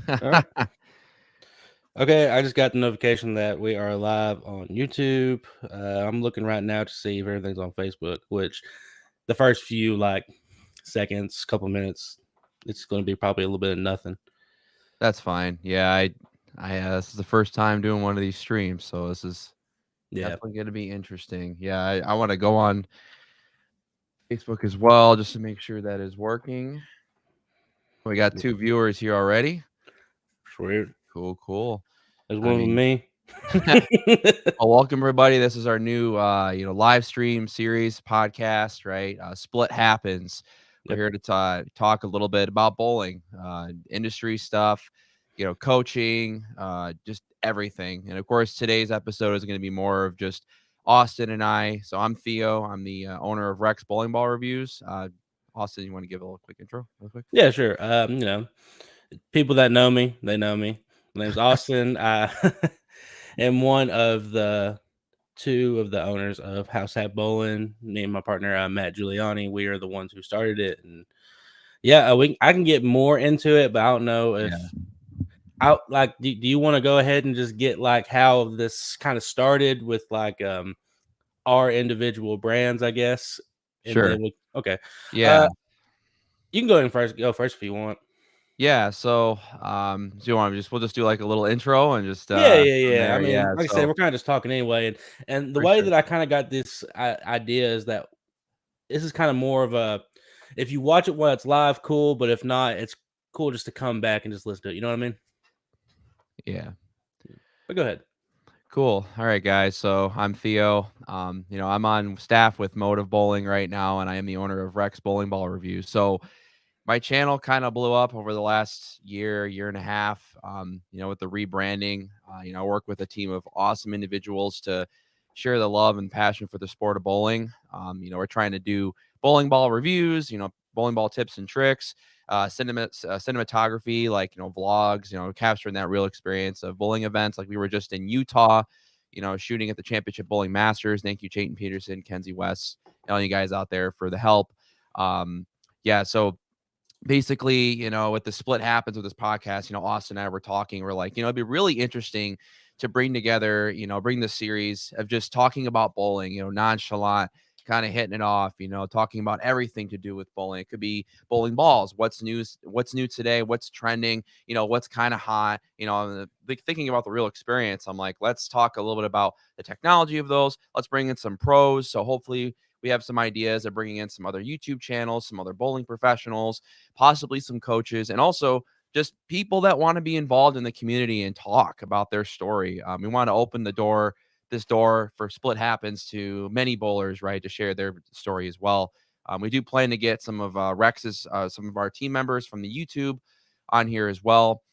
All right. Okay, I just got the notification that we are live on YouTube. I'm looking right now to see if everything's on Facebook, which the first few seconds, couple minutes, it's going to be probably a little bit of nothing. That's fine. Yeah, this is the first time doing one of these streams, so this is Yeah. definitely going to be interesting. Yeah, I want to go on Facebook as well just to make sure that is working. We got 2 viewers here already. Sweet. Cool. There's I one with mean, me. well, welcome everybody. This is our new live stream series podcast, right? Split Happens. We're Yep. here to talk a little bit about bowling, industry stuff, coaching, just everything. And of course, today's episode is going to be more of just Austin and I. So I'm Theo. I'm the owner of Rex Bowling Ball Reviews. Austin, you want to give a little quick intro real quick? Yeah, sure. People that know me, they know me. My name's Austin. I am one of the two of the owners of House Hat Bowling. Me and my partner Matt Giuliani, we are the ones who started it. And yeah, I can get more into it, but I don't know if do you want to go ahead and just get how this kind of started with our individual brands, I guess, and Sure. then okay. Yeah. You can go in first. Go first if you want. Yeah, so, do you want to we'll just do like a little intro and just, Yeah, from yeah, yeah. I there, mean, yeah, like I said, so we're kind of just talking anyway, and the for way sure. that I kind of got this idea is that this is kind of more of a, if you watch it while it's live, cool, but if not, it's cool just to come back and just listen to it. You know what I mean? Yeah. But go ahead. Cool. All right, guys. So I'm Theo. I'm on staff with Motive Bowling right now, and I am the owner of Rex Bowling Ball Reviews. So my channel kind of blew up over the last year and a half. With the rebranding. I work with a team of awesome individuals to share the love and passion for the sport of bowling. We're trying to do bowling ball reviews, bowling ball tips and tricks, cinematography, like, vlogs, capturing that real experience of bowling events. Like we were just in Utah, shooting at the Championship Bowling Masters. Thank you, Chayton Peterson, Kenzie West, and all you guys out there for the help. Yeah, so basically, with the split happens with this podcast, Austin and I were talking. We're like, it'd be really interesting to bring together, bring the series of just talking about bowling, nonchalant, kind of hitting it off, talking about everything to do with bowling. It could be bowling balls, what's new today, what's trending, what's kind of hot, thinking about the real experience. I'm like, let's talk a little bit about the technology of those. Let's bring in some pros. So hopefully we have some ideas of bringing in some other YouTube channels, some other bowling professionals, possibly some coaches, and also just people that want to be involved in the community and talk about their story. We want to open this door for Split Happens to many bowlers, right, to share their story as well. We do plan to get some of some of our team members from the YouTube on here as well.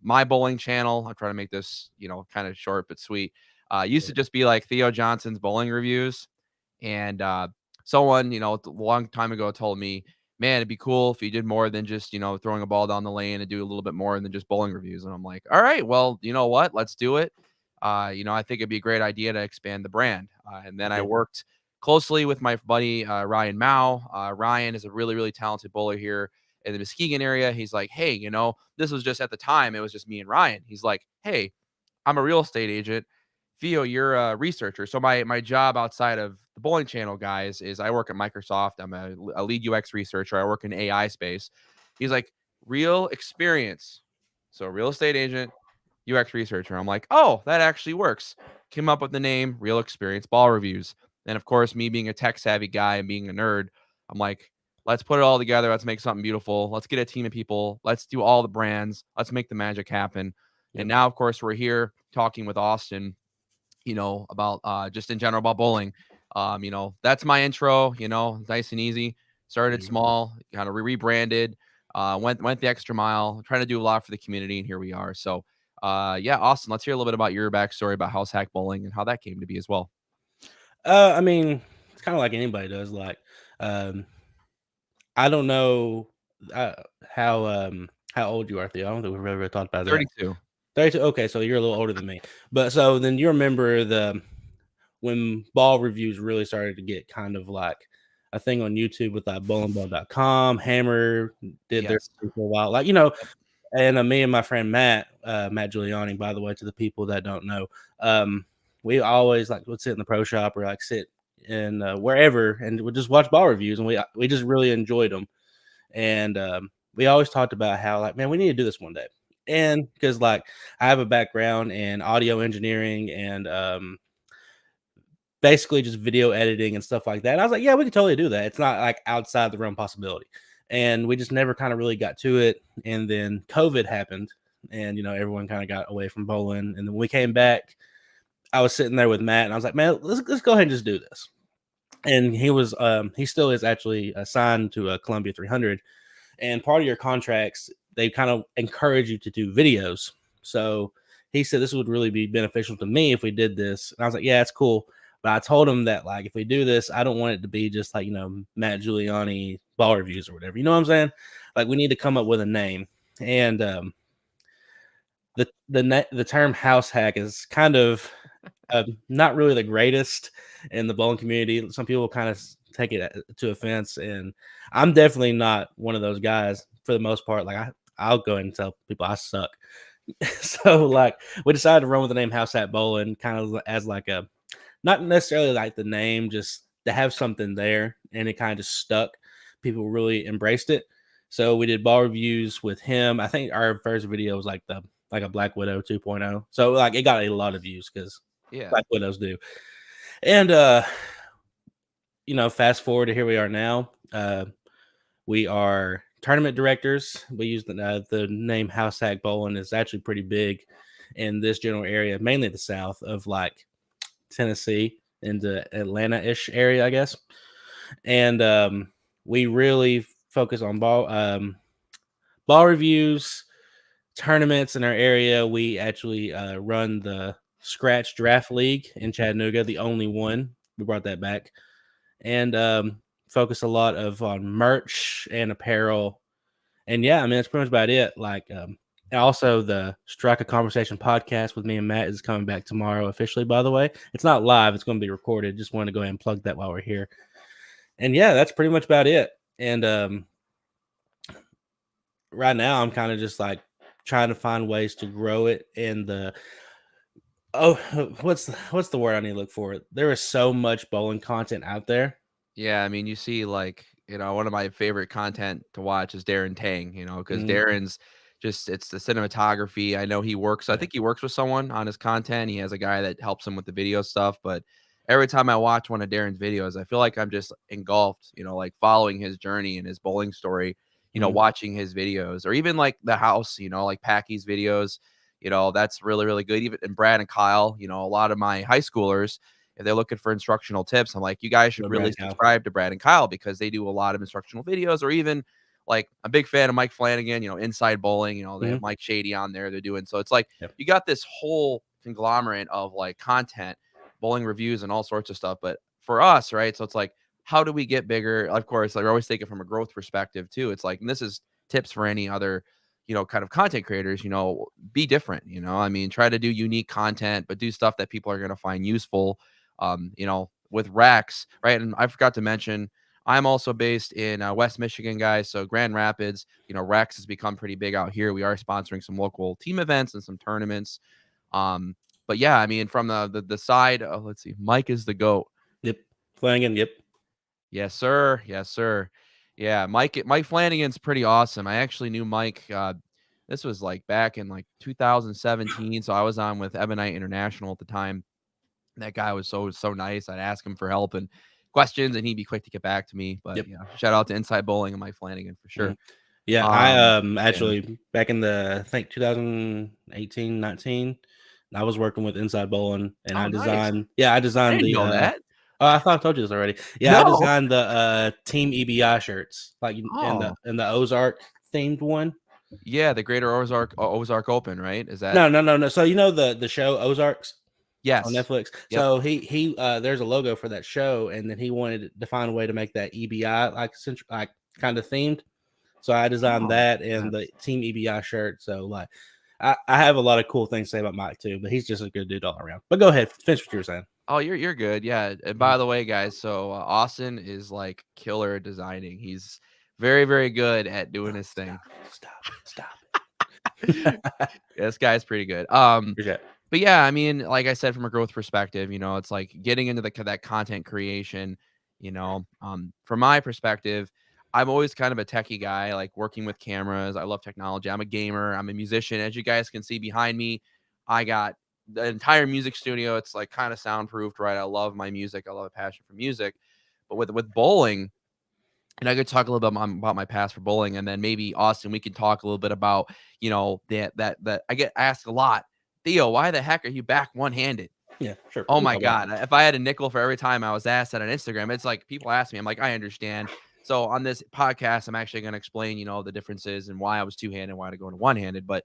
My bowling channel, I'm trying to make this, kind of short but sweet. Used to just be like Theo Johnson's bowling reviews. And someone, a long time ago told me, man, it'd be cool if you did more than just, throwing a ball down the lane and do a little bit more than just bowling reviews. And I'm like, all right, well, you know what? Let's do it. I think it'd be a great idea to expand the brand. And then I Okay. worked closely with my buddy, Ryan Mao. Ryan is a really, really talented bowler here in the Muskegon area. He's like, hey, this was just at the time, it was just me and Ryan. He's like, hey, I'm a real estate agent. Theo, you're a researcher. So my job outside of the bowling channel, guys, is I work at Microsoft. I'm a lead UX researcher. I work in AI space. He's like, real experience. So real estate agent, UX researcher. I'm like, oh, that actually works. Came up with the name Real Experience Ball Reviews. And of course, me being a tech savvy guy and being a nerd, I'm like, let's put it all together. Let's make something beautiful. Let's get a team of people. Let's do all the brands. Let's make the magic happen. And Yep. now, of course, we're here talking with Austin, about just in general about bowling. That's my intro, nice and easy. Started Mhm. small, kind of rebranded, went the extra mile, trying to do a lot for the community, and here we are. So yeah, Austin, let's hear a little bit about your backstory about House Hack Bowling and how that came to be as well. I mean, it's kind of like anybody does. Um, I don't know uh, how old you are, Theo. I don't think we've ever talked about that. 32. 32. Okay, so you're a little older than me. But so then you remember when ball reviews really started to get kind of like a thing on YouTube with like bowlingball.com. Hammer did their Yes. thing for a while. And me and my friend Matt Giuliani, by the way, to the people that don't know, um, we always like would sit in the pro shop or like sit in wherever and would just watch ball reviews, and we just really enjoyed them. And we always talked about how like, man, we need to do this one day. And because like I have a background in audio engineering and basically just video editing and stuff like that. And I was like, yeah, we could totally do that. It's not like outside the realm possibility. And we just never kind of really got to it. And then COVID happened, and everyone kind of got away from bowling. And then when we came back, I was sitting there with Matt, and I was like, man, let's go ahead and just do this. And he still is actually assigned to a Columbia 300. And part of your contracts, they kind of encourage you to do videos. So he said this would really be beneficial to me if we did this. And I was like, yeah, it's cool. But I told him that like if we do this, I don't want it to be just like Matt Giuliani ball reviews or whatever. You know what I'm saying? Like we need to come up with a name. And the term house hack is kind of not really the greatest in the bowling community. Some people kind of take it to offense, and I'm definitely not one of those guys for the most part. Like I'll go ahead and tell people I suck. So like we decided to run with the name House Hat Bowling, kind of as like a not necessarily like the name, just to have something there, and it kind of just stuck. People really embraced it. So we did ball reviews with him. I think our first video was like a Black Widow 2.0. So like it got a lot of views because Yeah. Black Widows do. And fast forward to here we are now. We are tournament directors. We use the name House Hack Bowling is actually pretty big in this general area, mainly the south of like Tennessee into Atlanta-ish area, I guess. And we really focus on ball reviews, tournaments in our area. We actually run the Scratch Draft League in Chattanooga, the only one. We brought that back. And focus a lot on merch and apparel. And yeah, I mean, that's pretty much about it. Like, also the Strike a Conversation podcast with me and Matt is coming back tomorrow officially, by the way. It's not live, it's going to be recorded. Just wanted to go ahead and plug that while we're here. And yeah, that's pretty much about it. And right now I'm kind of just like trying to find ways to grow it in the what's the word I need to look for? There is so much bowling content out there. Yeah, I mean, you see, like, one of my favorite content to watch is Darren Tang, because Mhm. Darren's it's the cinematography. I know I Yeah. think he works with someone on his content. He has a guy that helps him with the video stuff. But every time I watch one of Darren's videos, I feel like I'm just engulfed, like following his journey and his bowling story, Mhm. watching his videos or even like the house, like Packy's videos, that's really, really good. Even and Brad and Kyle, a lot of my high schoolers, if they're looking for instructional tips, I'm like, you guys should Go really Brad Cow. subscribe to Brad and Kyle because they do a lot of instructional videos, or even like a big fan of Mike Flanagan, Inside Bowling, they have Mhm. Mike Shady on there. They're doing so it's like Yep. you got this whole conglomerate of like content, bowling reviews, and all sorts of stuff. But for us, right? So it's like, how do we get bigger? Of course, like I always take it from a growth perspective too. It's like, and this is tips for any other kind of content creators, be different, I mean, try to do unique content, but do stuff that people are going to find useful, with Rex, right? And I forgot to mention, I'm also based in West Michigan, guys. So Grand Rapids, Rex has become pretty big out here. We are sponsoring some local team events and some tournaments. Um, but yeah, I mean, from the side, let's see, Mike is the GOAT. Yep. Flanagan. Yep. Yes, sir. Yes, sir. Yeah, Mike Flanagan's pretty awesome. I actually knew Mike. This was like back in like 2017. So I was on with Ebonite International at the time. That guy was so nice. I'd ask him for help and questions, and he'd be quick to get back to me. But Yep. yeah, shout out to Inside Bowling and Mike Flanagan for sure. Mhm. Yeah, I Um, yeah. actually back in the I think 2018, 19, I was working with Inside Bowling and Oh, nice. I I designed didn't the know that. oh, I thought I told you this already. Yeah, I No. designed the team EBI shirts, like Oh, in the Ozark themed one. yeah, the Greater Ozark Open, right? Is that? No, no, no, no. So the show Ozarks on Yes. Netflix. Yep. So he there's a logo for that show, and then he wanted to find a way to make that EBI like kind of themed. So I designed Oh, that and the yes. Team EBI shirt. So like, I have a lot of cool things to say about Mike too, but he's just a good dude all around. But go ahead, finish what you were saying. Oh, you're good. Yeah. And Mhm. by the way, guys, so Austin is like killer at designing. He's very, very good at doing Oh, his stop thing. it! Stop it! Stop it! This guy's pretty good. Appreciate it. But yeah, I mean, like I said, from a growth perspective, it's like getting into that content creation. From my perspective, I'm always kind of a techie guy, like working with cameras. I love technology. I'm a gamer. I'm a musician. As you guys can see behind me, I got the entire music studio. It's like kind of soundproofed, right? I love my music. I love a passion for music. But with bowling, and I could talk a little bit about my past for bowling, and then maybe Austin, we could talk a little bit about, that I get asked a lot. Theo, why the heck are you back one-handed? Yeah, sure. Oh We can my talk about God. If I had a nickel for every time I was asked that on Instagram, it's like people ask me, I'm like, I understand. So on this podcast, I'm actually going to explain, the differences and why I was two-handed, why to go into one-handed. But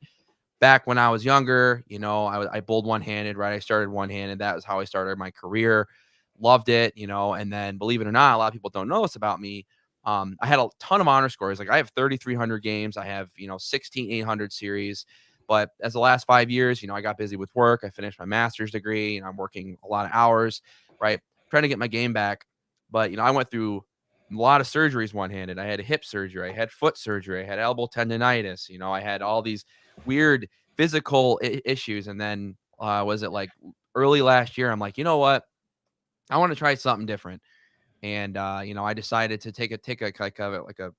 back when I was younger, I bowled one-handed, right? I started one-handed. That was how I started my career. Loved it, and then believe it or not, a lot of people don't know this about me. I had a ton of honor scores. Like I have 3,300 games. I have, 16,800 series. But as the last 5 years, I got busy with work. I finished my master's degree and I'm working a lot of hours, right? Trying to get my game back. But, I went through a lot of surgeries one-handed. I had a hip surgery. I had foot surgery. I had elbow tendonitis. I had all these weird physical issues. And then was it like early last year? I'm like, you know what? I want to try something different. And I decided to take a like a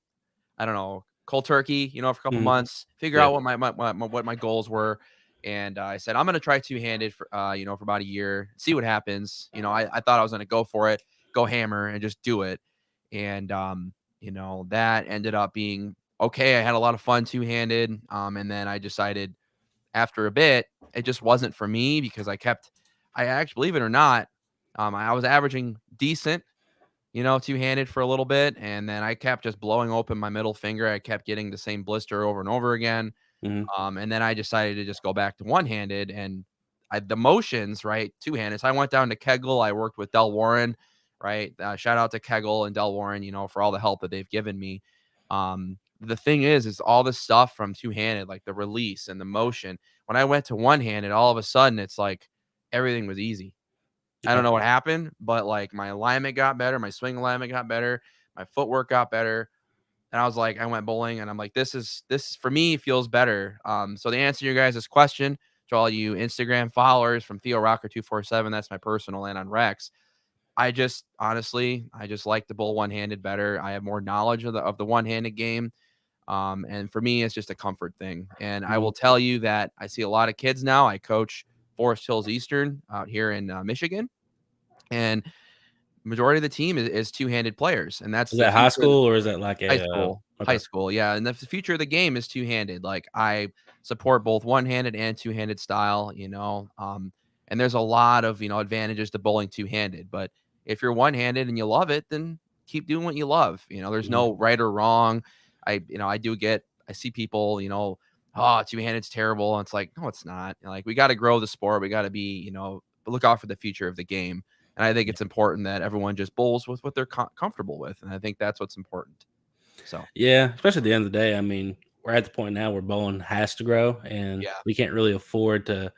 I don't know, cold turkey, for a couple it. months, figure Yeah. out what my goals were. And I said, I'm going to try two-handed for about a year, see what happens. I thought I was going to go for it, go hammer and just do it. And, that ended up being okay. I had a lot of fun two-handed. And then I decided after a bit, it just wasn't for me because I actually, believe it or not, I was averaging decent, two-handed for a little bit, and then I kept just blowing open my middle finger. I kept getting the same blister over and over again. Mhm. And then I decided to just go back to one-handed and the motions, right, two-handed. So I went down to Kegel. I worked with Del Warren, right? Shout out to Kegel and Del Warren, for all the help that they've given me. The thing is all this stuff from two-handed, like the release and the motion. When I went to one-handed, all of a sudden it's like everything was easy. I Yeah. don't know what happened, but like my alignment got better, my swing alignment got better, my footwork got better. And I was like, I went bowling and I'm like, this for me feels better. So to answer your guys' question, to all you Instagram followers from Theo Rocker 247, that's my personal and on Rex. I just like the bowl one-handed better. I have more knowledge of the one-handed game. And for me, it's just a comfort thing. And I will Mhm. tell you that I see a lot of kids now. I coach Forest Hills Eastern out here in Michigan, and majority of the team is two-handed players, and that's Is the that high future. school or is that like High a, school. High okay. school, yeah, and the future of the game is two-handed. Like, I support both one-handed and two-handed style, and there's a lot of, advantages to bowling two-handed, but if you're one-handed and you love it, then keep doing what you love. There's Mhm. no right or wrong. I see people, "Oh, two-handed's terrible," and it's like, "No, it's not." Like, we gotta grow the sport. We gotta be, look out for the future of the game, and I think Yeah. it's important that everyone just bowls with what they're comfortable with, and I think that's what's important. So, Yeah, especially at the end of the day, I mean, we're at the point now where bowling has to grow, and yeah. we can't really afford to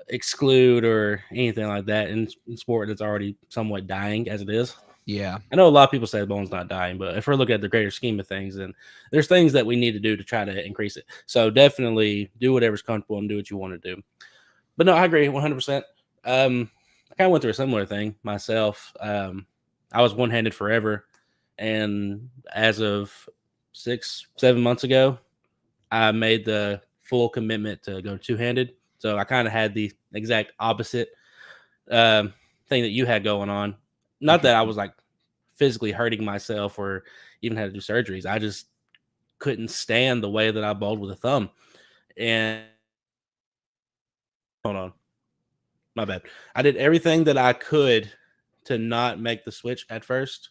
exclude or anything like that in sport that's already somewhat dying as it is. Yeah. I know a lot of people say bowling's not dying, but if we're looking at the greater scheme of things, then there's things that we need to do to try to increase it. So definitely do whatever's comfortable and do what you want to do. But no, I agree 100%. I kind of went through a similar thing myself. I was one handed forever. And as of 6, 7 months ago, I made the full commitment to go two handed. So I kind of had the exact opposite um, thing that you had going on. Not that I Interesting. was like physically hurting myself or even had to do surgeries. I just couldn't stand the way that I bowled with a thumb. And hold on, my bad. I did everything that I could to not make the switch at first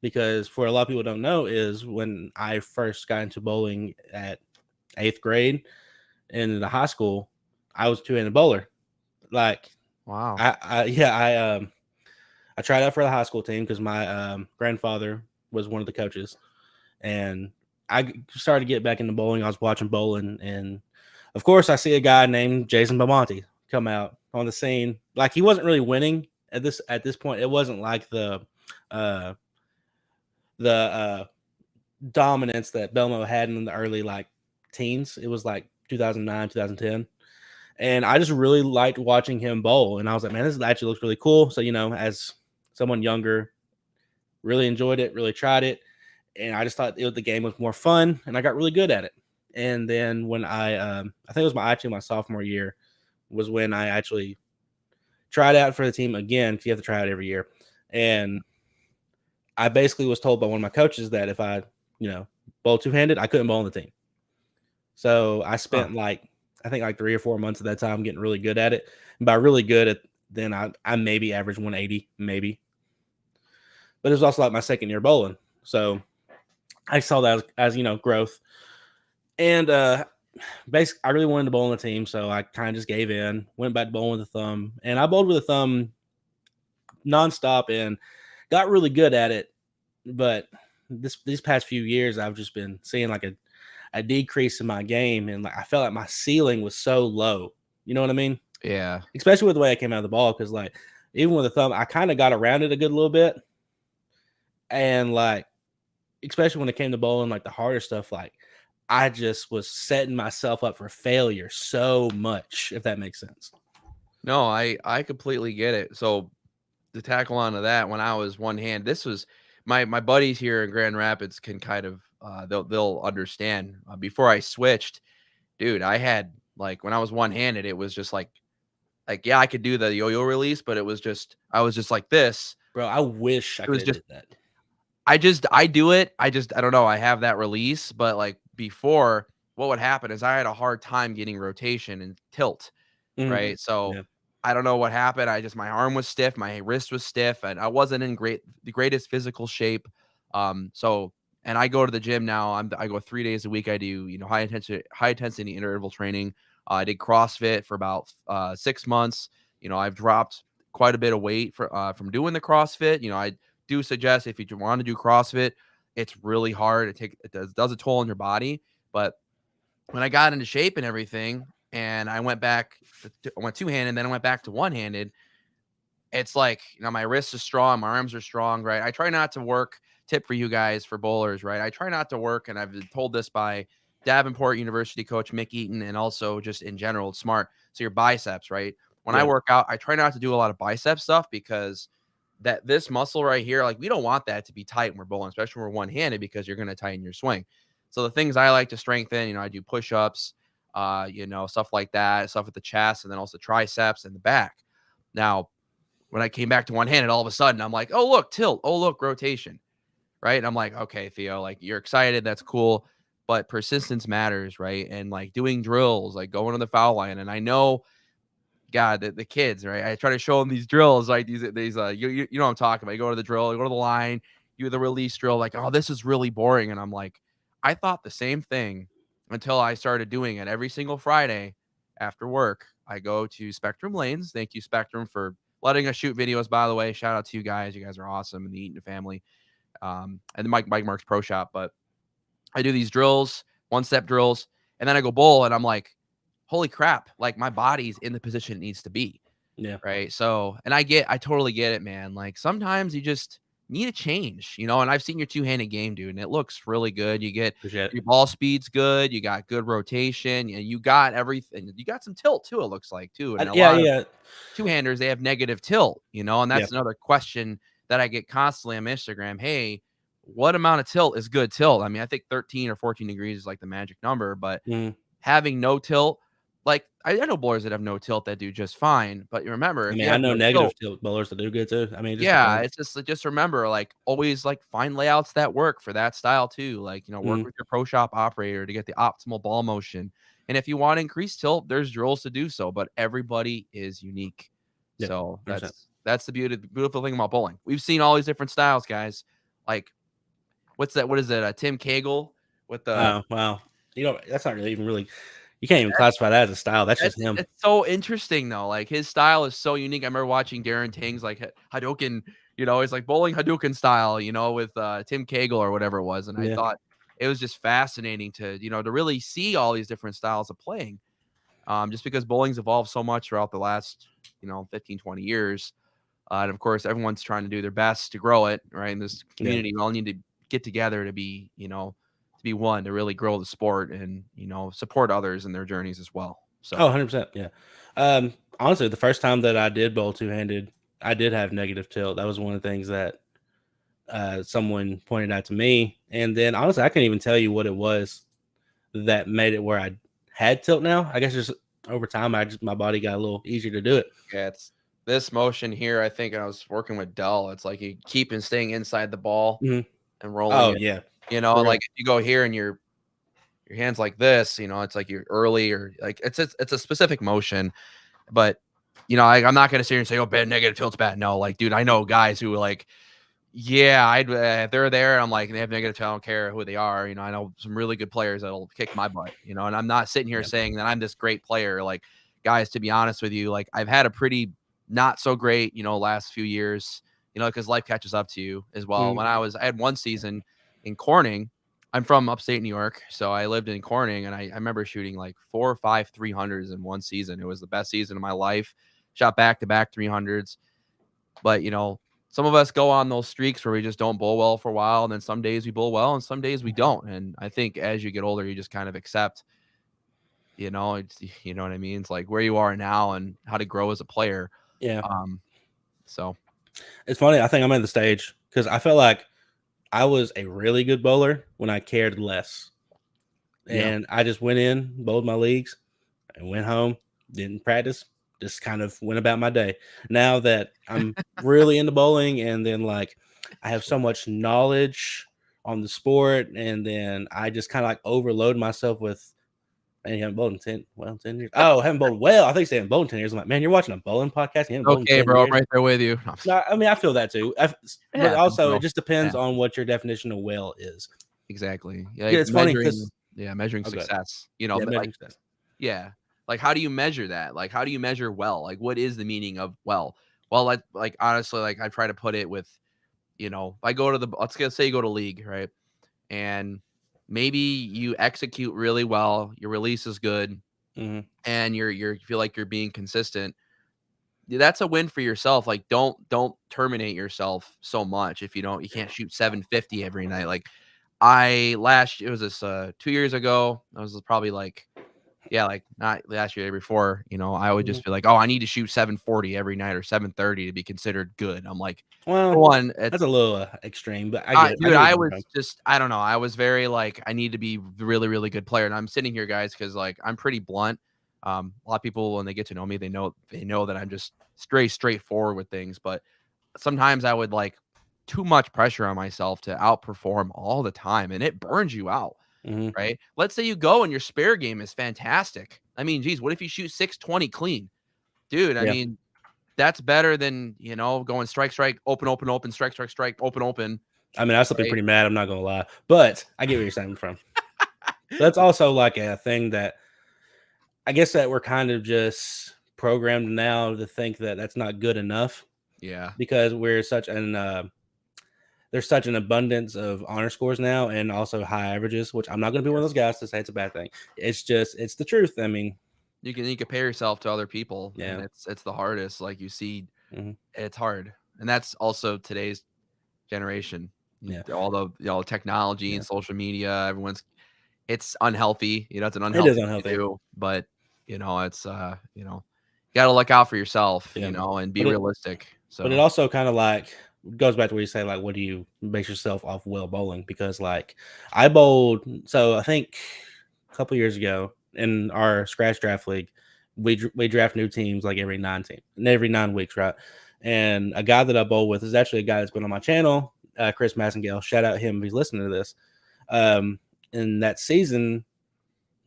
because for a lot of people don't know is when I first got into bowling at 8th grade in the high school, I was a two-handed bowler. Like Wow. I tried out for the high school team because my grandfather was one of the coaches, and started to get back into bowling. I was watching bowling, and of course, I see a guy named Jason Belmonte come out on the scene. Like he wasn't really winning at this point. It wasn't like uh, the dominance that Belmo had in the early like teens. It was like 2009, 2010. And I just really liked watching him bowl. And I was like, man, this actually looks really cool. So, as someone younger, really enjoyed it, really tried it. And I just thought the game was more fun, and I got really good at it. And then when I think it was my sophomore year, was when I actually tried out for the team again, because you have to try out every year. And I basically was told by one of my coaches that if I, bowl two-handed, I couldn't bowl on the team. So I spent I think like 3 or 4 months at that time getting really good at it. And by really good at, then I maybe averaged 180, maybe. But it was also like my second year bowling. So I saw that as growth. And basically, I really wanted to bowl on the team, so I kind of just gave in, went back to bowling with a thumb. And I bowled with a thumb nonstop and got really good at it. But these past few years, I've just been seeing like a decrease in my game, and like I felt like my ceiling was so low. You know what I mean? Yeah. Especially with the way I came out of the ball, because like even with the thumb, I kind of got around it a good little bit, and like especially when it came to bowling, like the harder stuff, like I just was setting myself up for failure so much, if that makes sense. No, I completely get it. So to tackle onto that, when I was one hand, this was my buddies here in Grand Rapids can kind of they'll understand. Before I switched, dude, I had like when I was one handed, it was just like yeah, I could do the yo-yo release, but it was just I was just like this. Bro, I wish I It was could have just did that. I do it. I don't know. I have that release, but like before, what would happen is I had a hard time getting rotation and tilt, Mhm. right? So Yeah. I don't know what happened. My arm was stiff, my wrist was stiff, and I wasn't in the greatest physical shape. So and I go to the gym now. I go 3 days a week. I do high intensity interval training. I did CrossFit for about 6 months. I've dropped quite a bit of weight from doing the CrossFit. I do suggest if you want to do CrossFit, it's really hard. It does a toll on your body. But when I got into shape and everything, and I went back, I went two-handed, and then I went back to one-handed. It's like, my wrists are strong, my arms are strong, right? I try not to work. Tip for you guys, for bowlers, right? I try not to work, and I've been told this by Davenport University coach Mick Eaton, and also just in general, it's smart. So your biceps, right? When I Yeah. work out, I try not to do a lot of bicep stuff because this muscle right here, like we don't want that to be tight when we're bowling, especially when we're one-handed, because you're going to tighten your swing. So the things I like to strengthen, I do push-ups, stuff like that, stuff with the chest, and then also triceps and the back. Now, when I came back to one-handed, all of a sudden I'm like, oh, look, tilt. Oh, look, rotation. Right. And I'm like, okay, Theo, like you're excited. That's cool. But persistence matters. Right. And like doing drills, like going to the foul line. And I know, God, the kids, right? I try to show them these drills, like these you know what I'm talking about. You go to the drill, you go to the line, you do the release drill, like, oh, this is really boring. And I'm like, I thought the same thing until I started doing it every single Friday after work. I go to Spectrum Lanes. Thank you, Spectrum, for letting us shoot videos, by the way. Shout out to you guys. You guys are awesome in the Eaton family. And the Mike Marks Pro Shop. But I do these drills, one-step drills, and then I go bowl, and I'm like, holy crap, like my body's in the position it needs to be. Yeah. Right. So, and I totally get it, man. Like sometimes you just need a change, and I've seen your two-handed game, dude, and it looks really good. You get Appreciate it. your ball speed's good. You got good rotation, and you got everything. You got some tilt too, it looks like too. And a Yeah. lot of Yeah. two-handers, they have negative tilt, and Yeah. that's another question that I get constantly on Instagram. Hey, what amount of tilt is good tilt? I mean, I think 13 or 14 degrees is like the magic number, but Mhm. having no tilt, like I know bowlers that have no tilt that do just fine. But you remember, I if mean, you I have know no negative tilt, tilt bowlers that do good too. I mean, it just yeah, depends. it's just remember, like always like find layouts that work for that style too. Like, work Mhm. with your pro shop operator to get the optimal ball motion. And if you want to increase tilt, there's drills to do so, but everybody is unique. Yeah. So 100%. that's the beautiful thing about bowling. We've seen all these different styles, guys. Like what's that? What is it? Tim Cagle with the Oh, wow. That's not really even really. You can't even classify that as a style. That's just him. It's so interesting though. Like his style is so unique. I remember watching Darren Tang's like Hadouken, it's like bowling Hadouken style, with Tim Cagle or whatever it was. And I Yeah. thought it was just fascinating to really see all these different styles of playing. Just because bowling's evolved so much throughout the last, 15, 20 years. And of course, everyone's trying to do their best to grow it, right? In this Yeah. community, we all need to get together to be be one to really grow the sport and, support others in their journeys as well. Oh, So 100%. Yeah. Honestly, the first time that I did bowl two-handed, I did have negative tilt. That was one of the things that someone pointed out to me. And then honestly, I can't even tell you what it was that made it where I had tilt now. I guess just over time, my body got a little easier to do it. yeah, it's this motion here. I think I was working with Dell. It's like you keep and staying inside the ball Mm-hmm. and rolling Oh it. yeah, And like if you go here and your hands like this, it's like you're early or like it's a specific motion. But I'm not gonna sit here and say, oh, bad negative tilt's bad. No, like, dude, I know guys who like, yeah, if they're there, I'm like, they have negative tilt, I don't care who they are. I know some really good players that'll kick my butt. And I'm not sitting here saying that I'm this great player. Like, guys, to be honest with you, like I've had a pretty not so great, last few years, because life catches up to you as well. Mm-hmm. When I had one season in Corning. I'm from upstate New York, so I lived in Corning, and I remember shooting like 4 or 5 300s in one season. It was the best season of my life. Shot back-to-back 300s. But, some of us go on those streaks where we just don't bowl well for a while, and then some days we bowl well, and some days we don't. And I think as you get older, you just kind of accept, it's, you know what I mean? It's like where you are now and how to grow as a player. Yeah. So It's funny. I think I'm at the stage because I felt like I was a really good bowler when I cared less. And I just went in, bowled my leagues, and went home, didn't practice, just kind of went about my day. Now that I'm really into bowling, and then like I have so much knowledge on the sport, and then I just kind of like overload myself with, man, you haven't bowled in 10 years. Oh, I haven't bowled well. I think you haven't bowled in 10 years. I'm like, man, you're watching a bowling podcast. You haven't bowled in 10 bro, years. I'm right there with you. No, I mean, I feel that too. But also, it just depends on what your definition of well is. Exactly. Yeah, it's funny because measuring success. measuring success. Yeah. Like, how do you measure that? Like, how do you measure well? Like, what is the meaning of well? Well, like honestly, like I try to put it with, if I go to let's say you go to league, right? And maybe you execute really well, your release is good, and you feel like you're being consistent. That's a win for yourself. Like, don't terminate yourself so much if you can't shoot 750 every night. Like it was this 2 years ago. I was probably like, like not last year, before, I would just be like, oh, I need to shoot 740 every night or 730 to be for good. I'm like, well, for one, that's a little extreme, but I get it. Dude, I was just, I don't know. I was very like, I need to be really, really good player. And I'm sitting here, guys, because like I'm pretty blunt. A lot of people, when they get to know me, they know that I'm just straightforward with things. But sometimes I would like too much pressure on myself to outperform all the time, and it burns you out. Right? Let's say you go and your spare game is fantastic. I mean, geez, what if you shoot 620 clean? Dude, I mean, that's better than, going strike, open, strike, open. I mean, I was still be pretty mad. I'm not going to lie, but I get where you're saying from. That's also like a thing that I guess that we're kind of just programmed now to think that that's not good enough. Yeah. Because we're there's such an abundance of honor scores now, and also high averages, which I'm not going to be one of those guys to say it's a bad thing. It's the truth. I mean, you can compare yourself to other people, and it's the hardest. Like you see, it's hard, and that's also today's generation. Yeah, all the technology and social media, it's unhealthy. It's an it unhealthy is thing unhealthy. to do, but it's you got to look out for yourself, and be realistic. So, but it also kind of like goes back to where you say, like, what do you base yourself off well bowling? Because like I bowled, so I think a couple years ago in our scratch draft league, we draft new teams like every 9 weeks, right? And a guy that I bowl with is actually a guy that's been on my channel, Chris Massengale. Shout out him if he's listening to this. In that season,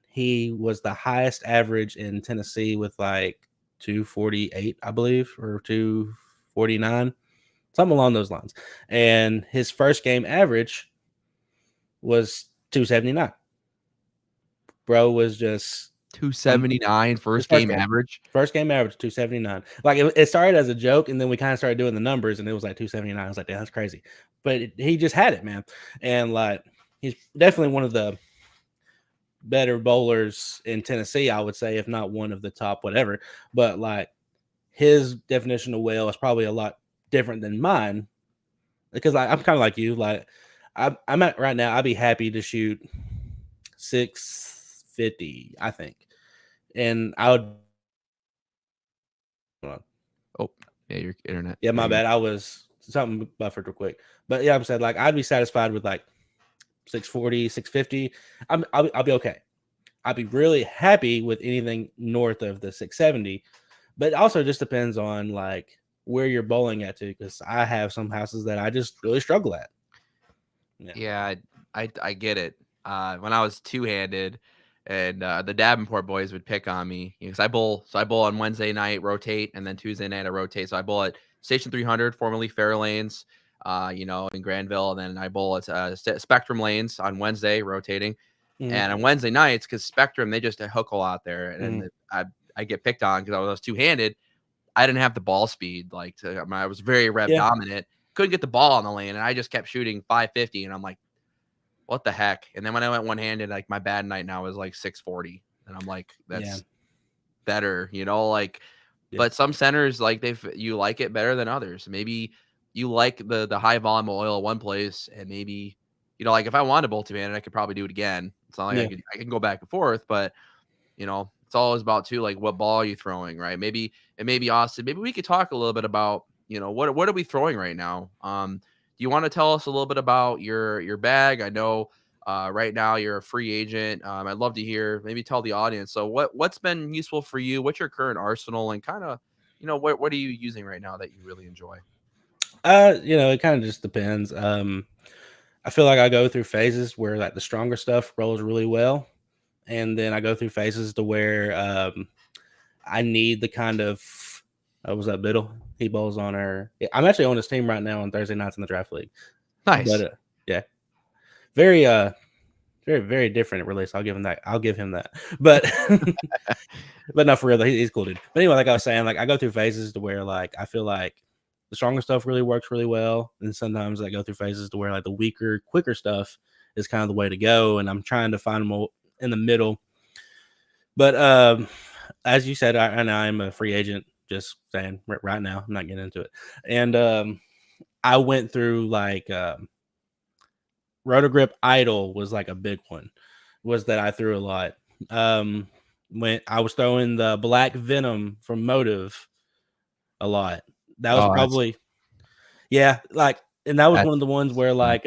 he was the highest average in Tennessee with like 248, I believe, or 249, something along those lines. And his first game average was 279. Bro was just 279 first game average. First game average 279. Like it started as a joke, and then we kind of started doing the numbers, and it was like 279. I was like, damn, that's crazy. But he just had it, man. And like he's definitely one of the better bowlers in Tennessee, I would say, if not one of the top, whatever. But like his definition of well is probably a lot different than mine, because I'm kind of like you. Like I'm at right now, I'd be happy to shoot 650, I think. And I would, Oh, yeah, your internet. yeah, There my you go. bad. I was something buffered real quick. But yeah, I'm saying like I'd be satisfied with like 640, 650. I'll be okay. I'd be really happy with anything north of the 670. But it also just depends on like where you're bowling at too, because I have some houses that I just really struggle at. Yeah. Yeah, I get it. When I was two-handed, and the Davenport boys would pick on me because I bowl. So I bowl on Wednesday night, rotate, and then Tuesday night I rotate. So I bowl at Station 300, formerly Fair Lanes, in Granville, and then I bowl at Spectrum Lanes on Wednesday, rotating. Mm-hmm. And on Wednesday nights, because Spectrum they just hook a lot there, Mm-hmm. and I get picked on because I was two-handed. I didn't have the ball speed. I was very rev Yeah. dominant. Couldn't get the ball on the lane, and I just kept shooting 550, and I'm like, what the heck? And then when I went one-handed, like my bad night now is like 640, and I'm like, Yeah. that's better, like. Yeah. But some centers like you like it better than others. Maybe you like the high volume of oil one place, and maybe like if I wanted multi-man, I could probably do it again. It's not like Yeah. I can go back and forth, but it's always about too like what ball are you throwing, right? Maybe Austin, maybe we could talk a little bit about what are we throwing right now. Do you want to tell us a little bit about your bag? I know right now you're a free agent. I'd love to hear, maybe tell the audience. So what's been useful for you? What's your current arsenal, and kind of what are you using right now that you really enjoy? It kind of just depends. I feel like I go through phases where like the stronger stuff rolls really well, and then I go through phases to where I need the kind of was that Biddle? He bowls on our. Yeah, I'm actually on his team right now on Thursday nights in the draft league. But Nice. yeah, very very very different release. I'll give him that. I'll give him that. But but no, for real, he's cool dude. But anyway, like I was saying, like I go through phases to where like I feel like the stronger stuff really works really well, and sometimes I go through phases to where like the weaker, quicker stuff is kind of the way to go, and I'm trying to find them in the middle. But as you said, I'm a free agent. Just saying right now, I'm not getting into it. And I went through like Rotogrip Idol was like a big one. Was that I threw a lot. When I was throwing the Black Venom from Motive a lot. That was Oh, probably like, and that was that's one of the ones where like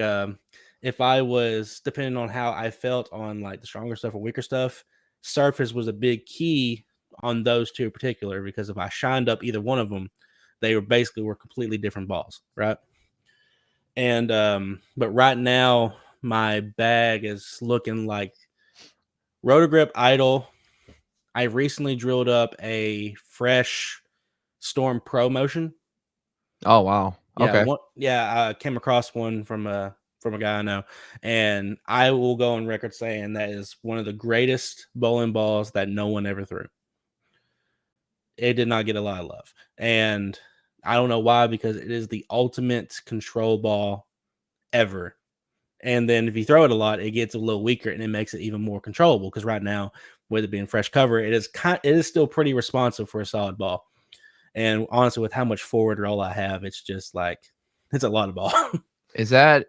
if I was depending on how I felt on like the stronger stuff or weaker stuff, surface was a big key on those two in particular, because if I shined up either one of them, they were completely different balls, right? And but right now my bag is looking like Rotogrip Idol. I recently drilled up a fresh Storm Pro motion. oh wow. Okay. I came across one from a guy I know, and I will go on record saying that is one of the greatest bowling balls that no one ever threw. It did not get a lot of love, and I don't know why, because it is the ultimate control ball ever. And then if you throw it a lot, it gets a little weaker, and it makes it even more controllable. Because right now, with it being fresh cover, it is still pretty responsive for a solid ball. And honestly, with how much forward roll I have, it's just like it's a lot of ball. Is that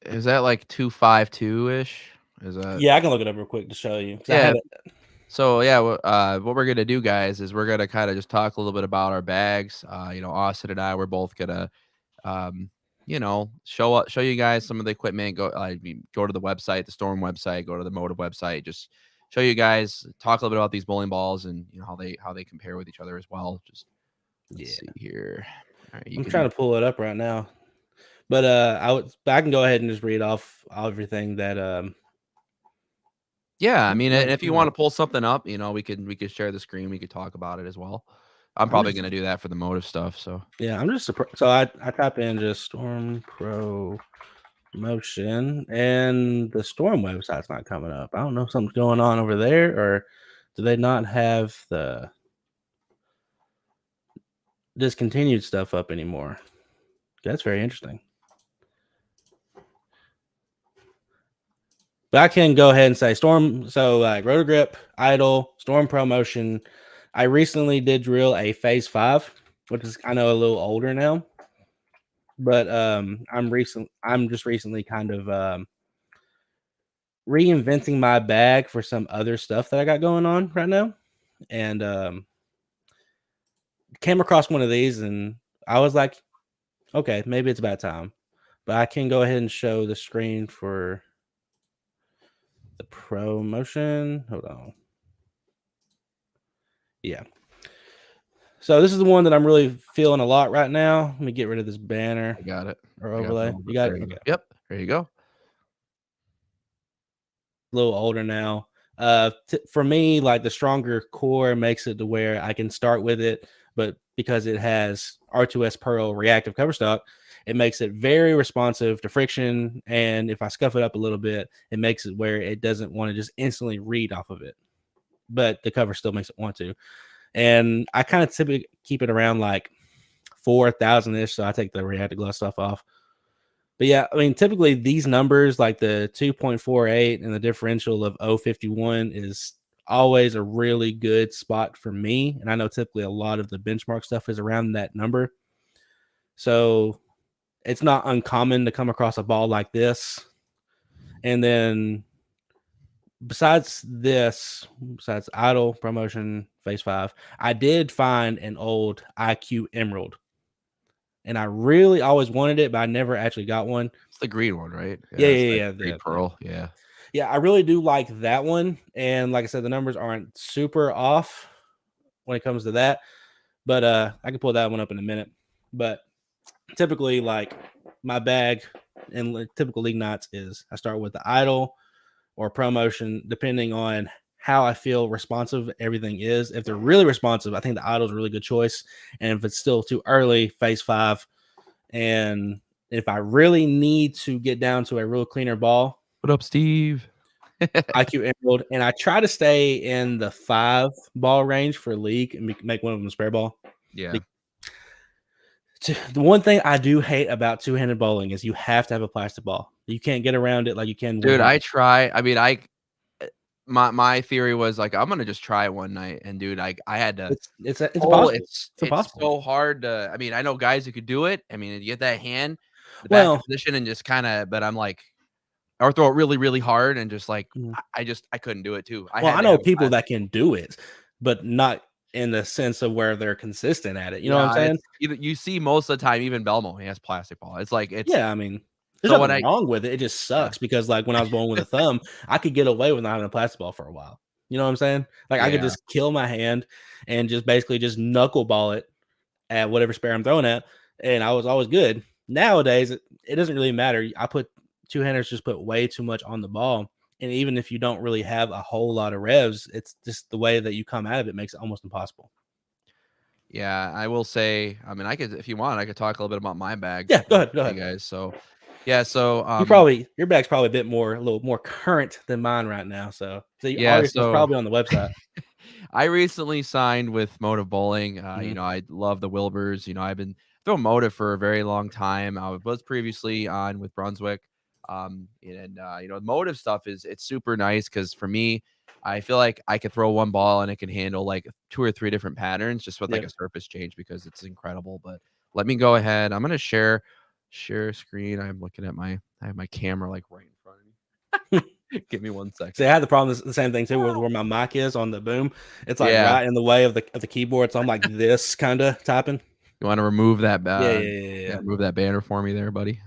like 252 ish? Is that Yeah, I can look it up real quick to show you because I yeah? have it. So yeah, what we're gonna do, guys, is we're gonna kind of just talk a little bit about our bags. Austin and I, we're both gonna, show you guys some of the equipment. Go to the website, the Storm website, go to the Motive website. Just show you guys, talk a little bit about these bowling balls and how they compare with each other as well. Just let's see Yeah, here. All right, you I'm can. trying to pull it up right now, but I can go ahead and just read off everything that Yeah, I mean, and no, if you want to pull something up, we could share the screen. We could talk about it as well. I'm I'm probably just gonna do that for the Motive stuff. So. I'm just surprised. So I type in just Storm Pro motion, and the Storm website's not coming up. I don't know if something's going on over there, or do they not have the discontinued stuff up anymore? That's very interesting. But I can go ahead and say Storm. So like Rotogrip, Idle, Storm Promotion. I recently did drill a Phase 5, which is I know a little older now. But I'm just recently kind of reinventing my bag for some other stuff that I got going on right now, and came across one of these, and I was like, okay, maybe it's about time. But I can go ahead and show the screen for the promotion. Hold on. Yeah. So this is the one that I'm really feeling a lot right now. Let me get rid of this banner I got it. or I got overlay. You got there it? you go. Okay. Yep. There you go. A little older now. For me, like the stronger core makes it to where I can start with it, but because it has R2S Pearl reactive cover stock, it makes it very responsive to friction. And if I scuff it up a little bit, it makes it where it doesn't want to just instantly read off of it, but the cover still makes it want to. And I kind of typically keep it around like 4,000 ish. So I take the reactive gloss stuff off. But yeah, I mean, typically these numbers, like the 2.48 and the differential of 0.51, is always a really good spot for me. And I know typically a lot of the benchmark stuff is around that number. So it's not uncommon to come across a ball like this. And then besides idle promotion phase 5, I did find an old IQ Emerald. And I really always wanted it, but I never actually got one. It's the green one, right? Yeah. Green pearl. Yeah. Yeah, I really do like that one. And like I said, the numbers aren't super off when it comes to that. But I can pull that one up in a minute. But typically, like my bag in typical league nights is I start with the idle or promotion, depending on how I feel responsive everything is. If they're really responsive, I think the idle is a really good choice. And if it's still too early, phase 5. And if I really need to get down to a real cleaner ball, What up, Steve? IQ Emerald, and I try to stay in the 5 ball range for league and make one of them a spare ball. Yeah. The one thing I do hate about two-handed bowling is you have to have a plastic ball. You can't get around it like you can. Dude, I try. I mean, my theory was like, I'm gonna just try it one night, and dude, I had to. It's impossible. It's impossible. so hard to. I mean, I know guys who could do it. I mean, you get that hand, the back Well, position, and just kind of. But I'm like, or throw it really, really hard, and just like, I couldn't do it too. I know people that can do it, but not in the sense of where they're consistent at it. You know what I'm saying? You see most of the time, even Belmo, he has plastic ball. It's like it's. Yeah, I mean, there's So nothing wrong with it. It just sucks because, like, when I was bowling with a thumb, I could get away with not having a plastic ball for a while. You know what I'm saying? Like, I could just kill my hand and just basically just knuckleball it at whatever spare I'm throwing at, and I was always good. Nowadays, it doesn't really matter. I put two-handers just put way too much on the ball, and even if you don't really have a whole lot of revs, it's just the way that you come out of it makes it almost impossible. Yeah, I will say, I mean, I could, if you want, I could talk a little bit about my bag. Yeah, go ahead. You guys. So, yeah, so your bag's probably a little more current than mine right now. So all your stuff's probably on the website. I recently signed with Motive Bowling. You know, I love the Wilburs. You know, I've been throwing Motive for a very long time. I was previously on with Brunswick. You know, Motive stuff it's super nice because for me, I feel like I could throw one ball and it can handle like 2 or 3 different patterns just with like a surface change because it's incredible. But let me go ahead. I'm gonna share screen. I'm looking at I have my camera like right in front of me. Give me 1 second. See, I had the same thing too, where my mic is on the boom. It's like right in the way of the keyboard, so I'm like this kind of typing. You want to remove that? Yeah. Remove that banner for me, there, buddy.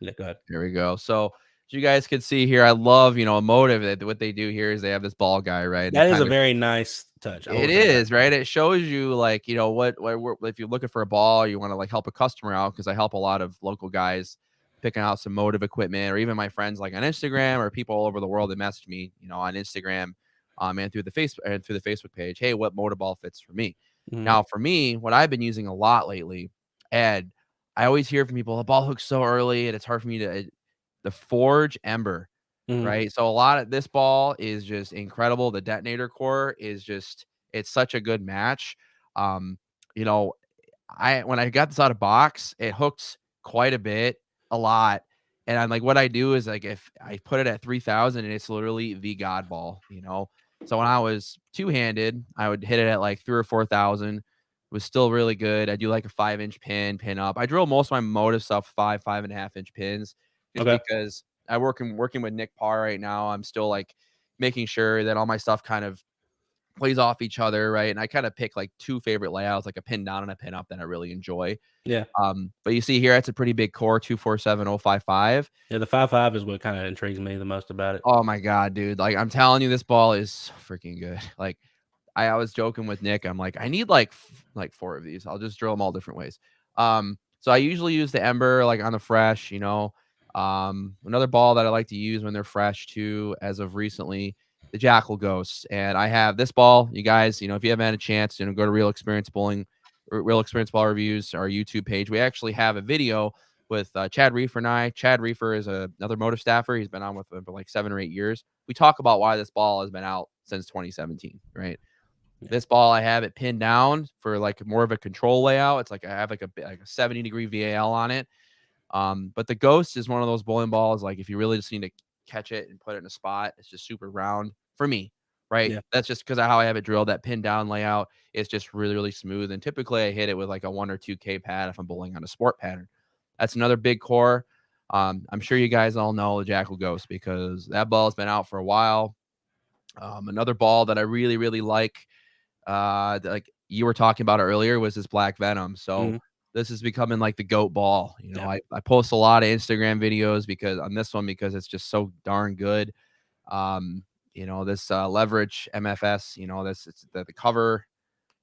Yeah, go ahead. There we go. So, as you guys can see here, I love Motive. What they do here is they have this ball guy, right? That is a very nice touch. It is, right? It shows you like what if you're looking for a ball, you want to like help a customer out because I help a lot of local guys picking out some Motive equipment, or even my friends like on Instagram or people all over the world that message me, on Instagram, and through the Facebook page. Hey, what Motive ball fits for me? Now, for me, what I've been using a lot lately, Ed, I always hear from people, the ball hooks so early and it's hard for me to the Forge Ember, right? So a lot of this ball is just incredible. The detonator core is just it's such a good match. You know, when I got this out of box, it hooked quite a lot. And I'm like, what I do is like if I put it at 3,000 and it's literally the God ball, So when I was two-handed, I would hit it at like 3,000 or 4,000. It was still really good. I do like a 5-inch pin up. I drill most of my Motive stuff 5.5-inch pins, just because working with Nick Parr right now. I'm still like making sure that all my stuff kind of plays off each other, right? And I kind of pick like two favorite layouts, like a pin down and a pin up that I really enjoy. Yeah. But you see here, it's a pretty big core, 247055. Yeah, the 5.5 is what kind of intrigues me the most about it. Oh my god, dude! Like I'm telling you, this ball is so freaking good. Like I was joking with Nick. I'm like, I need like 4 of these. I'll just drill them all different ways. So I usually use the Ember like on the fresh, you know. Another ball that I like to use when they're fresh too, as of recently, the Jackal Ghost. And I have this ball, you guys, you know, if you haven't had a chance, you know, go to Real Experience Bowling, or Real Experience Ball Reviews, our YouTube page. We actually have a video with Chad Reefer and I. Chad Reefer is another motive staffer. He's been on with them for like 7 or 8 years. We talk about why this ball has been out since 2017, right? Yeah. This ball, I have it pinned down for like more of a control layout. It's like I have like a 70-degree VAL on it. But the Ghost is one of those bowling balls. Like if you really just need to catch it and put it in a spot, it's just super round for me, right? Yeah. That's just because of how I have it drilled. That pin down layout is just really, really smooth. And typically I hit it with like a 1 or 2K pad if I'm bowling on a sport pattern. That's another big core. I'm sure you guys all know the Jackal Ghost because that ball has been out for a while. Another ball that I really, really like you were talking about earlier was this Black Venom. So this is becoming like the GOAT ball. You know, Yeah. I post a lot of Instagram videos because on this one because it's just so darn good. You know, this leverage MFS, you know, this it's the cover.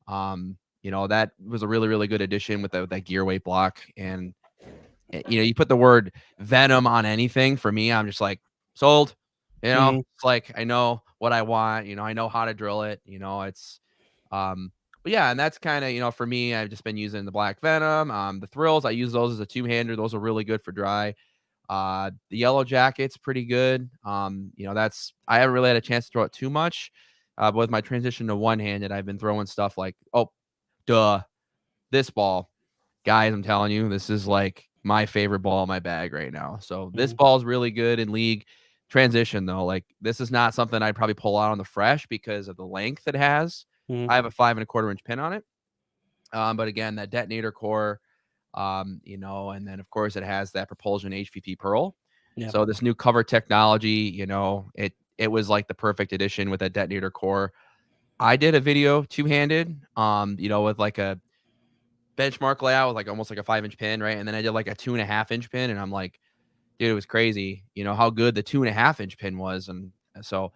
You know, that was a really, really good addition with that gear weight block. And you know, you put the word Venom on anything, for me, I'm just like, sold. You know, it's like I know what I want, you know, I know how to drill it, you know, it's but yeah, and that's kind of, you know, for me, I've just been using the Black Venom. The Thrills, I use those as a two-hander. Those are really good for dry. The Yellow Jacket's pretty good. You know, that's I haven't really had a chance to throw it too much. But with my transition to one-handed, I've been throwing stuff like, oh, duh, this ball. Guys, I'm telling you, this is like my favorite ball in my bag right now. So this ball is really good in league transition, though. Like this is not something I'd probably pull out on the fresh because of the length it has. I have a 5 1/4 inch pin on it. But again, that detonator core, you know, and then of course it has that propulsion HPP pearl. Yeah. So this new cover technology, you know, it was like the perfect addition with that detonator core. I did a video two-handed, you know, with like a benchmark layout with like almost like a 5 inch pin, right? And then I did like a 2.5 inch pin, and I'm like, dude, it was crazy, you know, how good the 2.5 inch pin was. And so if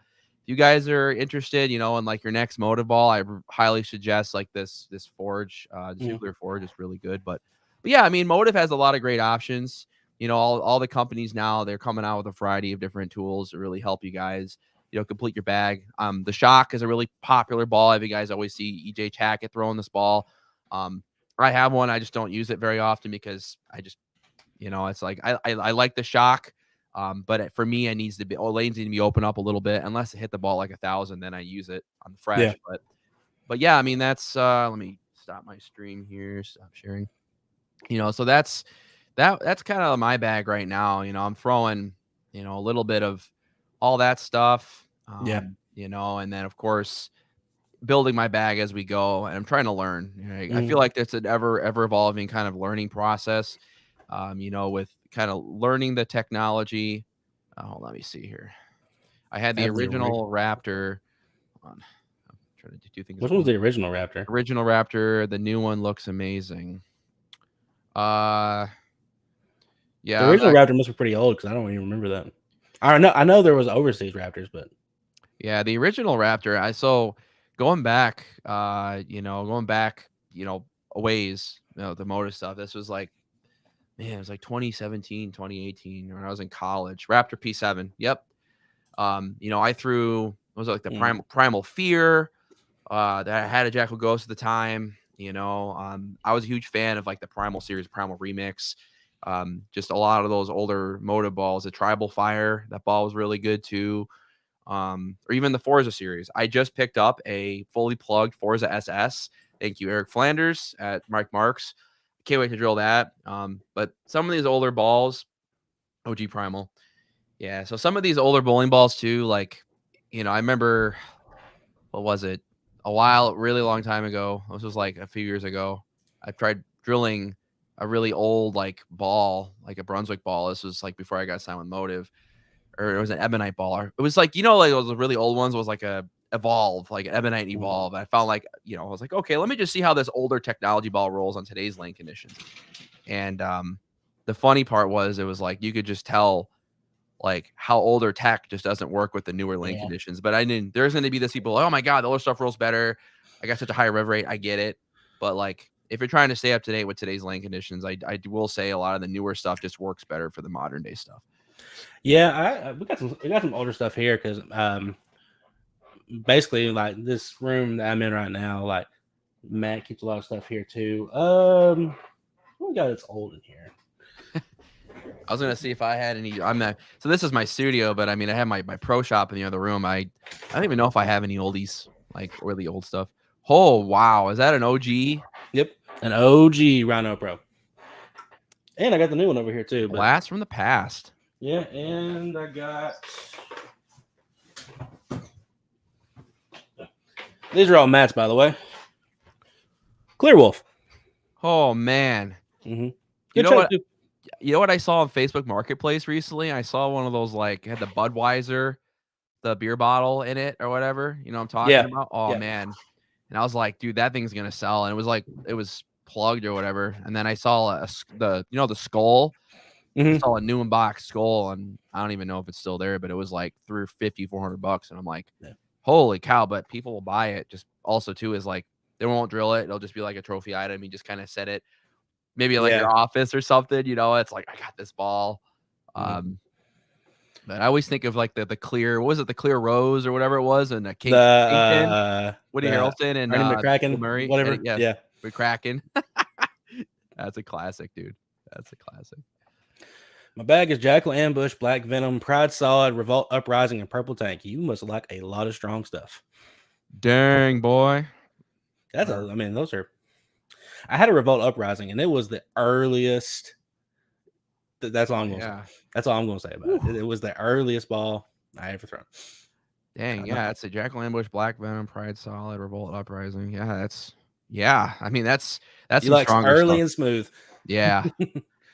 you guys are interested, you know, in like your next motive ball, I highly suggest like this forge, this nuclear forge is really good. But yeah, I mean, motive has a lot of great options. You know, all the companies now, they're coming out with a variety of different tools to really help you guys, you know, complete your bag. The Shock is a really popular ball. You guys always see EJ Tackett throwing this ball. I have one. I just don't use it very often because I just, you know, it's like I like the Shock, but for me, it needs to be lanes need to be open up a little bit. Unless it hit the ball like 1,000, then I use it on the fresh. Yeah. But yeah, I mean that's. Let me stop my stream here. Stop sharing. You know, so that's kind of my bag right now. You know, I'm throwing, you know, a little bit of all that stuff. Yeah. You know, and then of course building my bag as we go, and I'm trying to learn. You know, I feel like it's an ever evolving kind of learning process. You know, with kind of learning the technology. Hold on, let me see here. I had the original Raptor. Hold on. I'm trying to do things. Which one's the original Raptor? Original Raptor. The new one looks amazing. Yeah. The original Raptor must be pretty old because I don't even remember that. I know there was overseas Raptors, but yeah, the original Raptor. So going back, you know, a ways, you know, the motor stuff. This was like, man, it was like 2017, 2018 when I was in college. Raptor P7. Yep. You know, I threw was it like the Primal Fear. That I had a Jackal Ghost at the time. You know, I was a huge fan of like the Primal series, Primal Remix. Just a lot of those older motive balls. The Tribal Fire, that ball was really good too. Or even the Forza series. I just picked up a fully plugged Forza SS. Thank you, Eric Flanders at Mike Marks. Can't wait to drill that. But some of these older balls, OG Primal. Yeah, so some of these older bowling balls too, like, you know, I remember, what was it? Really long time ago. This was like a few years ago. I tried drilling a really old like ball, like a Brunswick ball. This was like before I got signed with Motive. or it was an ebonite ball. Or it was like, like those really old ones was like a evolve, like ebonite evolve. I found like, I was like, okay, let me just see how this older technology ball rolls on today's lane conditions. And the funny part was it was like you could just tell like how older tech just doesn't work with the newer lane Yeah. conditions. But there's going to be this people, oh my God, the older stuff rolls better. I got such a high rev rate. I get it. But like, if you're trying to stay up to date with today's lane conditions, I will say a lot of the newer stuff just works better for the modern day stuff. Yeah, we got some older stuff here because basically like this room that I'm in right now, like Matt keeps a lot of stuff here too. We got it's old in here. I was gonna see if I had any. So this is my studio, but I mean I have my pro shop in the other room. I don't even know if I have any oldies, like really old stuff. Oh wow, is that an OG? Yep, an OG Rhino Pro. And I got the new one over here too. But Blast from the past. yeah, and I got these are all mats, by the way. Clear Wolf. Oh man. Mm-hmm. You know what? You know what I saw on Facebook Marketplace recently? I saw one of those like had the Budweiser, the beer bottle in it or whatever. You know what I'm talking about? Oh man. And I was like, dude, that thing's gonna sell. And it was plugged or whatever. And then I saw the skull. Mm-hmm. I saw a new box skull, and I don't even know if it's still there, but it was like $400. And I'm like, holy cow! But people will buy it. Just also too is like they won't drill it. It'll just be like a trophy item. You just kind of set it, maybe like your office or something. It's like I got this ball. But I always think of like the clear. What was it? The clear rose or whatever it was, and Woody Harrelson and Ernie McCracken, Murray, whatever. Yes, McCracken. That's a classic, dude. That's a classic. My bag is Jackal Ambush, Black Venom, Pride Solid, Revolt Uprising, and Purple Tank. You must like a lot of strong stuff. Dang, boy. Those are. I had a Revolt Uprising, and it was the earliest. That's all I'm going to say. That's all I'm going to say about it. It was the earliest ball I ever thrown. Dang, yeah. That's a Jackal Ambush, Black Venom, Pride Solid, Revolt Uprising. That's you like early stuff. And smooth. Yeah.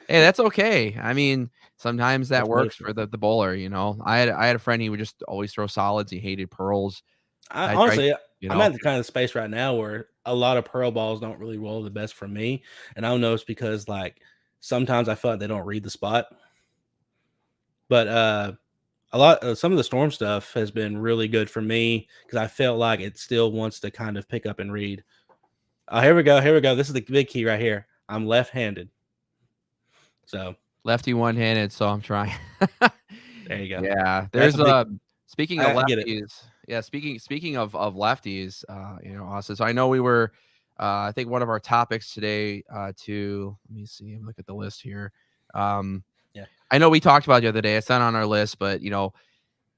Hey, that's okay. I mean, sometimes that works for the bowler. I had a friend, he would just always throw solids. He hated pearls. Honestly, I'm at the kind of space right now where a lot of pearl balls don't really roll the best for me. And I don't know it's because like sometimes I feel like they don't read the spot. But some of the storm stuff has been really good for me because I felt like it still wants to kind of pick up and read. Here we go. This is the big key right here. I'm left-handed. So lefty one-handed, so I'm trying. There you go. Yeah, there's speaking of lefties. Yeah, speaking of lefties, Austin. So I know we were I think one of our topics today let me see, look at the list here. I know we talked about it the other day. It's not on our list, but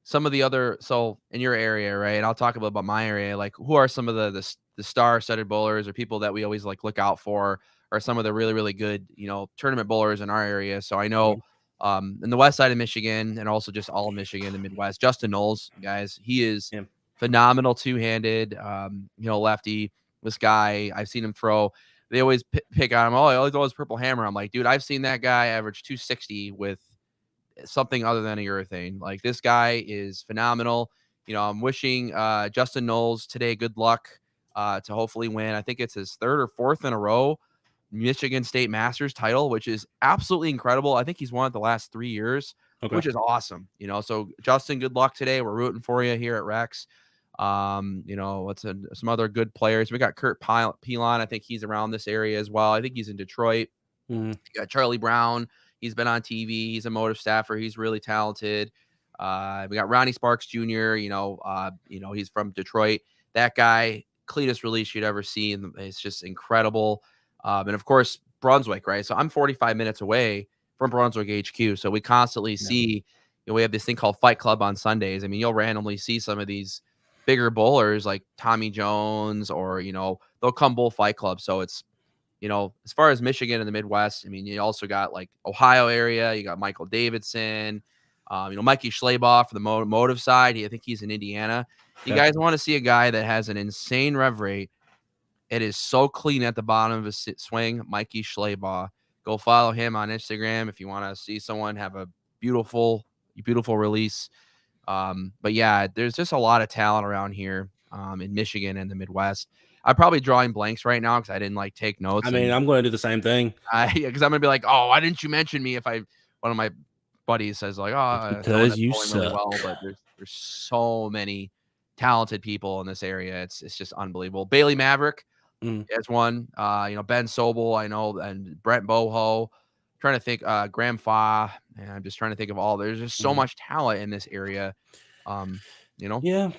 some of the other, so in your area, right? And I'll talk a little about my area. Like, who are some of the star-studded bowlers or people that we always like look out for, or some of the really, really good, tournament bowlers in our area? So I know in the west side of Michigan and also just all of Michigan, the Midwest, Justin Knowles, guys, he is phenomenal two-handed, lefty. This guy, I've seen him throw. They always pick on him. Oh, he always throws purple hammer. I'm like, dude, I've seen that guy average 260 with something other than a urethane. Like, this guy is phenomenal. I'm wishing Justin Knowles today good luck to hopefully win. I think it's his third or fourth in a row Michigan State Masters title, which is absolutely incredible. I think he's won it the last 3 years, which is awesome. So Justin, good luck today. We're rooting for you here at Rex. Some other good players. We got Kurt Pilon. I think he's around this area as well. I think he's in Detroit. You got Charlie Brown. He's been on TV. He's a motive staffer. He's really talented. We got Ronnie Sparks Jr. He's from Detroit. That guy, cleanest release you'd ever see. And it's just incredible. And of course, Brunswick, right? So I'm 45 minutes away from Brunswick HQ. So we constantly see, we have this thing called Fight Club on Sundays. I mean, you'll randomly see some of these bigger bowlers like Tommy Jones, or, they'll come bowl Fight Club. So it's, as far as Michigan and the Midwest, I mean, you also got like Ohio area. You got Michael Davidson, Mikey Schleybaugh for the motive side. I think he's in Indiana. You guys want to see a guy that has an insane rev rate. It is so clean at the bottom of his swing. Mikey Schleybaugh. Go follow him on Instagram if you want to see someone have a beautiful, beautiful release. But yeah, there's just a lot of talent around here in Michigan and the Midwest. I'm probably drawing blanks right now because I didn't like take I notes, mean, and I'm going to do the same thing because I'm gonna be like, oh, why didn't you mention me? If one of my buddies says like, oh, no one because that's you bowling really suck. well, but there's so many talented people in this area. It's just unbelievable. Bailey Maverick Mm, is one. Ben Sobel, I know, and Brent Boho. Trying to think, Graham Fa, and I'm just trying to think of all. There's just so mm. much talent in this area. Um, you know, Yeah,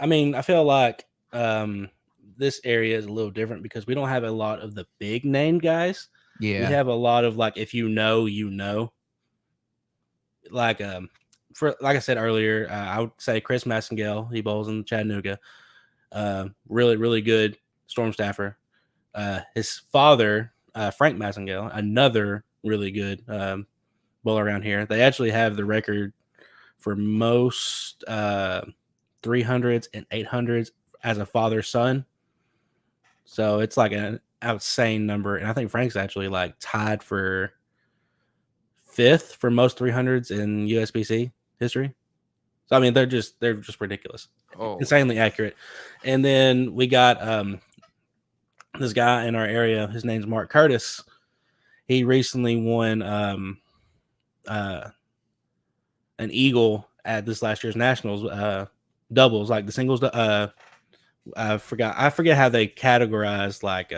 I mean, I feel like um, this area is a little different because we don't have a lot of the big name guys. We yeah, have a lot of like, if you know, like for like I said earlier, I would say Chris Massengale. He bowls in Chattanooga. Really, really good storm staffer. His father, Frank Massengale, another really good bowler around here. They actually have the record for most 300s and 800s as a father son. So it's like an outsane number. And I think Frank's actually like tied for fifth for most 300s in USBC history. So I mean, they're just ridiculous, oh, insanely accurate. And then we got this guy in our area. His name's Mark Curtis. He recently won uh, an eagle at this last year's nationals doubles, like the singles. I forget how they categorize like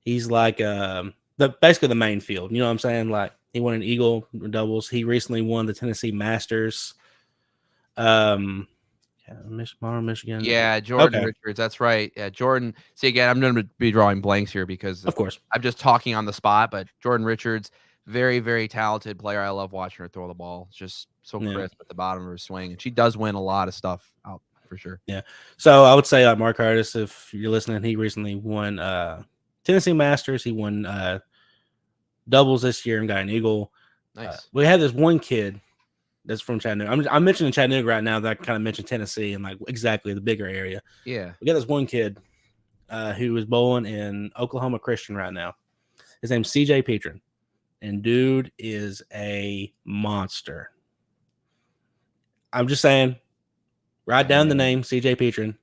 he's like the basically the main field. You know what I'm saying? Like he won an eagle doubles. He recently won the Tennessee Masters. Um, Michigan. yeah, Jordan Okay, Richards. That's right. Yeah, Jordan. See, again, I'm going to be drawing blanks here because of course. I'm just talking on the spot. But Jordan Richards, very, very talented player. I love watching her throw the ball. It's just so Yeah, crisp at the bottom of her swing, and she does win a lot of stuff out for sure. yeah. So I would say like Mark Curtis, if you're listening, he recently won Tennessee Masters. He won doubles this year and got an eagle. Nice. We had this one kid that's from Chattanooga. I'm mentioning Chattanooga right now. That I kind of mentioned Tennessee and like exactly the bigger area. Yeah. We got this one kid who is bowling in Oklahoma Christian right now. His name's CJ Petrin, and dude is a monster. I'm just saying, write down the name CJ Petrin.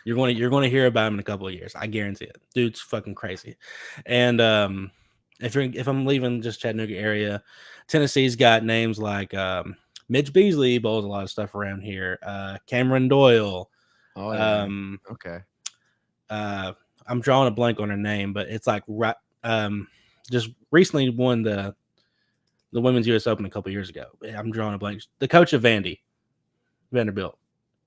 You're going to hear about him in a couple of years. I guarantee it. Dude's fucking crazy. And if I'm leaving just Chattanooga area, Tennessee's got names like Mitch Beasley bowls a lot of stuff around here. Cameron Doyle. Oh yeah. Um, Okay. I'm drawing a blank on her name, but it's like just recently won the Women's U.S. Open a couple years ago. I'm drawing a blank. The coach of Vanderbilt,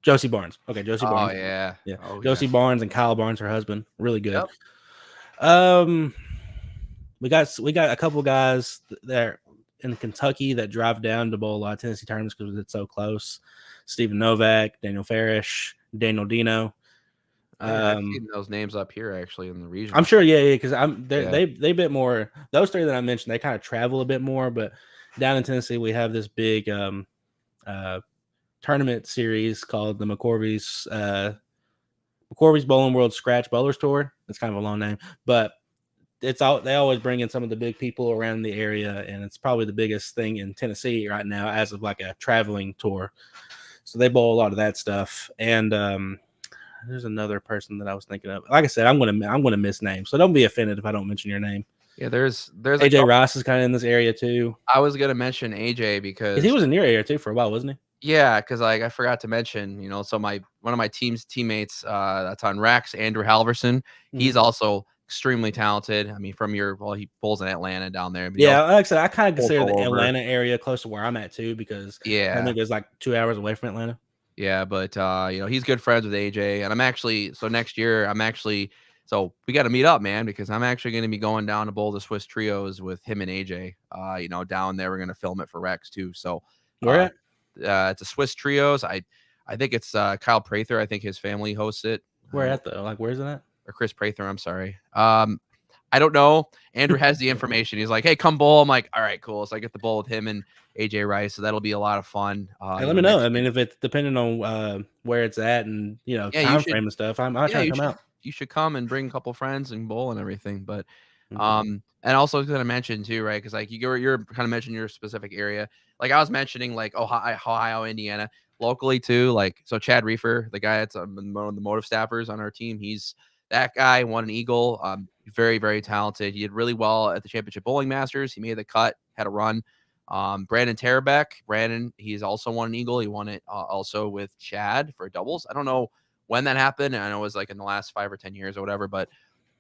Josie Barnes. Okay, Josie Oh Barnes. yeah. Yeah, Oh yeah. Josie Barnes and Kyle Barnes, her husband, really good. Yep. Um, we got a couple guys that in Kentucky that drive down to bowl a lot of Tennessee tournaments because it's so close. Stephen Novak, Daniel Farish, Daniel Dino. I've seen those names up here actually in the region. I'm sure, yeah, because Yeah. they bit more. Those three that I mentioned, they kind of travel a bit more, but down in Tennessee, we have this big tournament series called the McCorvey's Bowling World Scratch Bowlers Tour. It's kind of a long name, but they always bring in some of the big people around the area, and it's probably the biggest thing in Tennessee right now as of like a traveling tour. So they bowl a lot of that stuff, and there's another person that I was thinking of. Like I said, I'm gonna miss names, so don't be offended if I don't mention your name. Yeah, there's AJ Ross is kind of in this area too. I was gonna mention AJ because He was in your area too for a while, wasn't he? yeah, because like I forgot to mention, so one of my team's teammates that's on Rex, Andrew Halverson, he's Mhm. also extremely talented. I mean, he bowls in Atlanta down there. But he Yeah, also like I said, I kind of bowls consider all the over. Atlanta area close to where I'm at too because I Yeah. think it's like 2 hours away from Atlanta. Yeah, but he's good friends with AJ, and next year so we got to meet up, man, because I'm actually going to be going down to bowl the Swiss trios with him and AJ. Down there we're going to film it for Rex too. So, Where uh, at? it's a Swiss trios. I think it's Kyle Prather. I think his family hosts it. Where at though? Like where's it at? Or Chris Prather. I'm sorry. I don't know. Andrew has the information. He's like, hey, come bowl. I'm like, all right, cool. So I get the bowl with him and AJ Rice. So that'll be a lot of fun. Hey, let me know. Next I year. mean, if it's depending on where it's at and Yeah, time frame and stuff, I'm yeah, trying to come out. you should come and bring a couple friends and bowl and everything. But Mhm. And also I was gonna mention too, right? Because like you're kind of mentioning your specific area. Like I was mentioning, like Ohio, Indiana, locally too. Like so, Chad Reefer, the guy that's one of the motive staffers on our team, he's that guy won an Eagle. Very very talented. He did really well at the Championship Bowling Masters. He made the cut, had a run. Brandon Tarabek, he's also won an Eagle. He won it also with Chad for doubles. I don't know when that happened. I know it was like in the last 5 or 10 years or whatever, but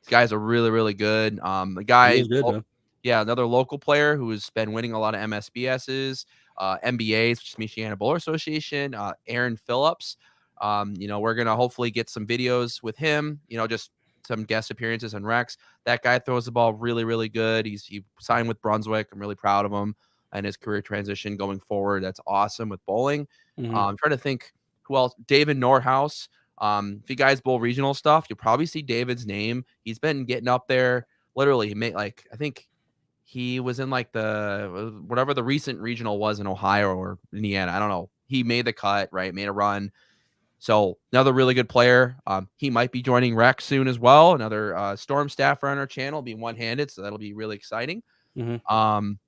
these guys are really, really good. The He guy, is good though. yeah, another local player who has been winning a lot of MSBSs, MBAs, which is Michiana Bowler Association, Aaron Phillips. We're gonna hopefully get some videos with him. Just some guest appearances on Rex. That guy throws the ball really, really good. He signed with Brunswick. I'm really proud of him and his career transition going forward. That's awesome with bowling. Mhm. I'm trying to think who else. David Nordhaus. If you guys bowl regional stuff, you'll probably see David's name. He's been getting up there. Literally, he made like I think he was in like the whatever the recent regional was in Ohio or Indiana. I don't know. He made the cut, right? Made a run. So another really good player. He might be joining Rex soon as well. Another Storm staffer on our channel, be one-handed, so that'll be really exciting. Mhm. Um,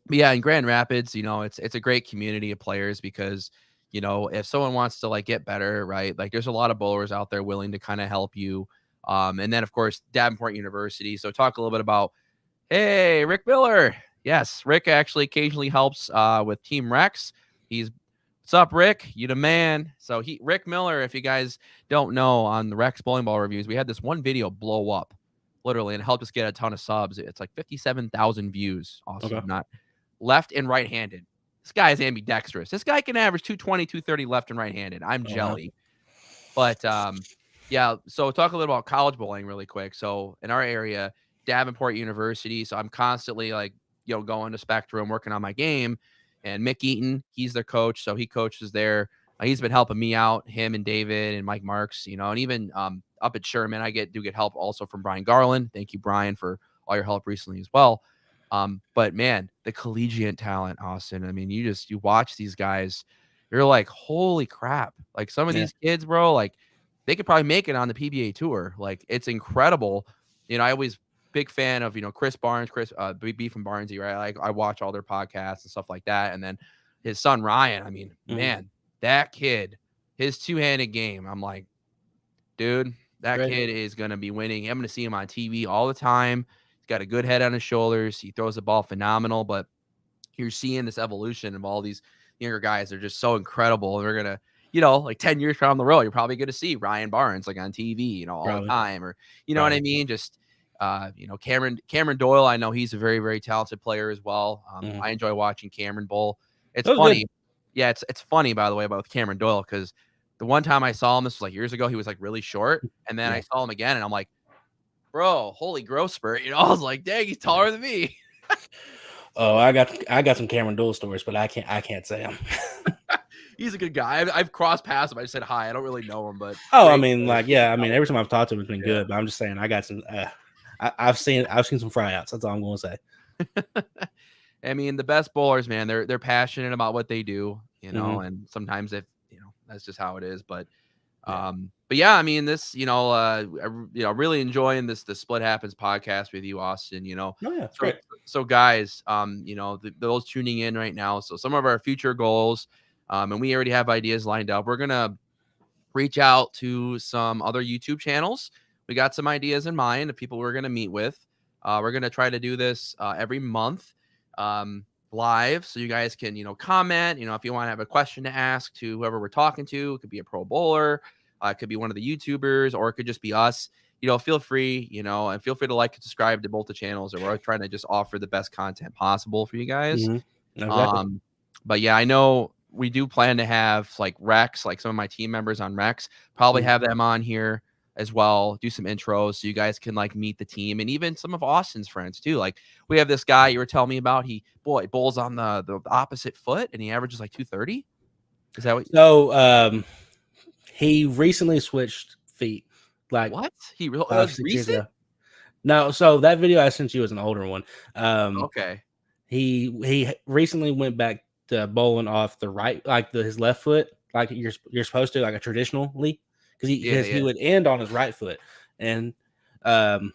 but yeah, in Grand Rapids, it's a great community of players because if someone wants to like get better, right? Like there's a lot of bowlers out there willing to kind of help you. And then of course Davenport University. So talk a little bit about hey Rick Miller. Yes, Rick actually occasionally helps with Team Rex. He's what's up, Rick? You the man. So Rick Miller, if you guys don't know, on the Rex bowling ball reviews, we had this one video blow up literally and helped us get a ton of subs. It's like 57,000 views. Okay. Awesome. Not left and right handed. This guy is ambidextrous. This guy can average 220, 230 left and right handed. I'm Oh wow. jelly. But yeah, so talk a little about college bowling really quick. So in our area, Davenport University. So I'm constantly like, going to Spectrum, working on my game. And Mick Eaton, he's their coach. So he coaches there. He's been helping me out, him and David and Mike Marks, and even up at Sherman, I do get help also from Brian Garland. Thank you, Brian, for all your help recently as well. But man, the collegiate talent, Austin. I mean, you watch these guys, you're like, holy crap. Like some of Yeah. these kids, bro, like they could probably make it on the PBA tour. Like it's incredible. I always big fan of, Chris Barnes, B from Barnesy, right? Like I watch all their podcasts and stuff like that. And then his son Ryan, I mean, Mhm. man, that kid, his two-handed game, I'm like, dude, It's that great. kid is going to be winning. I'm going to see him on TV all the time. He's got a good head on his shoulders. He throws the ball phenomenal, but you're seeing this evolution of all these younger guys. They're just so incredible. They're going to, like 10 years from the road, you're probably going to see Ryan Barnes like on TV, all the Probably. time, or, what I Probably. mean? Just, Cameron Doyle, I know he's a very, very talented player as well. Mhm. I enjoy watching Cameron bowl. It's That was good. funny. Yeah. It's funny, by the way, about Cameron Doyle, because the one time I saw him, this was like years ago, he was like really short. And then I Yeah. saw him again and I'm like, bro, holy growth spurt. I was like, dang, he's taller than me. Oh, I got some Cameron Dole stories, but I can't say them. He's a good guy. I've crossed paths him. I just said hi. I don't really know him, but Oh, I great. mean, like, yeah, I mean, every time I've talked to him, it's been Yeah. good. But I'm just saying, I got some. I've seen some fryouts. That's all I'm going to say. I mean, the best bowlers, man, they're passionate about what they do, Mhm. and sometimes if that's just how it is. Yeah. But yeah, I mean, this, really enjoying the Split Happens podcast with you, Austin. Oh yeah, it's So great. so guys, those tuning in right now. So some of our future goals, and we already have ideas lined up. We're gonna reach out to some other YouTube channels. We got some ideas in mind of people we're going to meet with. We're going to try to do this every month live. So you guys can, comment, if you want to have a question to ask to whoever we're talking to. It could be a pro bowler. It could be one of the YouTubers, or it could just be us. Feel free, and feel free to like and subscribe to both the channels. And we're trying to just offer the best content possible for you guys. Mhm. Exactly. Um, but yeah, I know we do plan to have like Rex, like some of my team members on Rex, probably Mhm. have them on here as well, do some intros so you guys can like meet the team and even some of Austin's friends too. Like we have this guy you were telling me about. He bowls on the opposite foot and he averages like 230. Is that So, he recently switched feet, like what? He real five, was 6 years recent? ago. No, so that video I sent you is an older one. Um, Okay. he recently went back to bowling off the right, like his left foot, like you're supposed to, like a traditionally, because Yeah, he yeah. would end on his right foot, and um,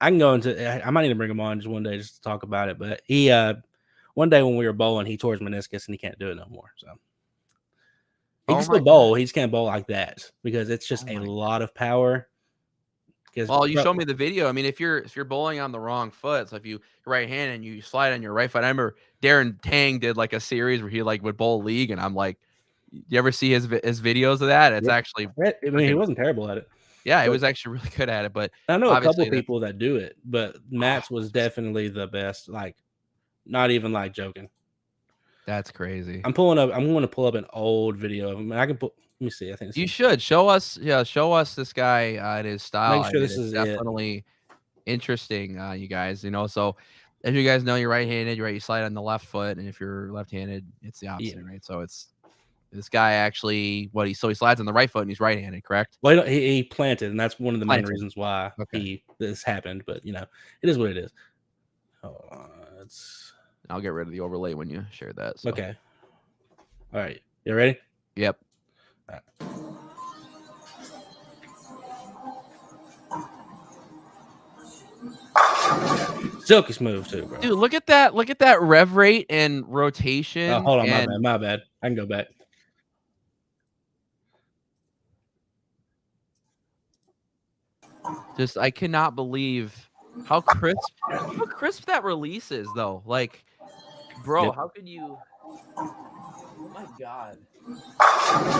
I can go into. I might need to bring him on just one day just to talk about it. But he, one day when we were bowling, he tore his meniscus and he can't do it no more. So he Oh can still my god. bowl. He just can't bowl like that because it's just Oh a my. lot of power. Because Well, you showed me the video. I mean, if you're bowling on the wrong foot, so if you right hand and you slide on your right foot, I remember Darren Tang did like a series where he like would bowl league, and I'm like, you ever see his videos of that? It's actually I mean, he freaking wasn't terrible at it. yeah, it But was actually really good at it. But I know a couple obviously, that people that do it, but Matt's was definitely the best. Like, not even like joking. that's crazy. I'm going to pull up an old video of him. And I can put. Let me see. I think You should show us, yeah, show us this guy and his style. make I sure mean, this it's is it. definitely interesting, you guys. So if you guys know you're right-handed, right, you slide on the left foot, and if you're left-handed, it's the opposite, right? So it's this guy actually he slides on the right foot and he's right-handed, correct? Well, he planted, and that's one of the main Planted. reasons why Okay. this happened. But it is what it is. I'll get rid of the overlay when you share that. So. Okay. All right. You ready? Yep. All right. Silky smooth too, bro. Dude, look at that! Look at that rev rate and rotation. Oh, hold on, and my bad. I can go back. Just I cannot believe how crisp that release is, though. Like, bro, Yep. how could you? Oh my god.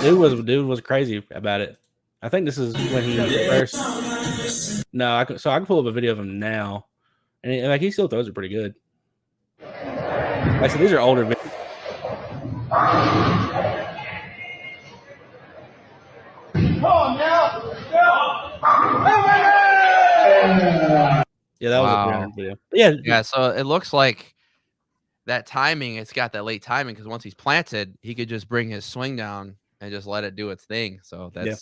Dude was crazy about it. I think this is when he first. No, I can pull up a video of him now, and like he still throws it pretty good. Like I said, these are older videos. Yeah, that was a 300 video. But yeah. So it looks like that timing. It's got that late timing because once he's planted, he could just bring his swing down and just let it do its thing. So that's. Yeah.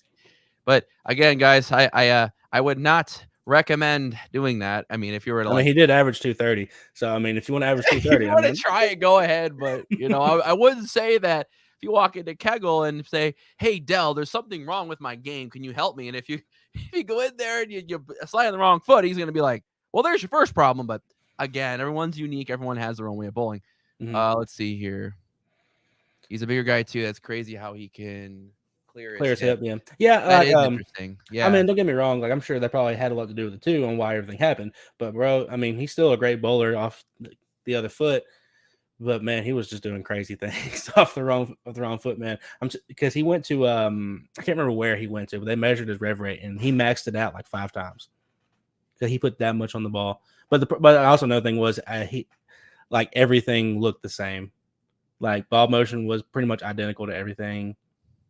But again, guys, I would not recommend doing that. I mean, if you were to, I mean, he did average 230. So I mean, if you want to average 230, if you want to try it, go ahead. But I wouldn't say that. If you walk into Kegel and say, "Hey, Dell, there's something wrong with my game. Can you help me?" And if you go in there and you slide on the wrong foot, he's gonna be like, "Well, there's your first problem." But again, everyone's unique. Everyone has their own way of bowling. Let's see here. He's a bigger guy too. That's crazy how he can clear his hip. Yeah. That is interesting. Yeah. I mean, don't get me wrong. Like, I'm sure that probably had a lot to do with it too on why everything happened. But bro, I mean, he's still a great bowler off the other foot. But man, he was just doing crazy things off the wrong foot, man. Because he went to I can't remember where he went to, but they measured his rev rate and he maxed it out like 5 times. Because he put that much on the ball. But also another thing was he like everything looked the same. Like ball motion was pretty much identical to everything.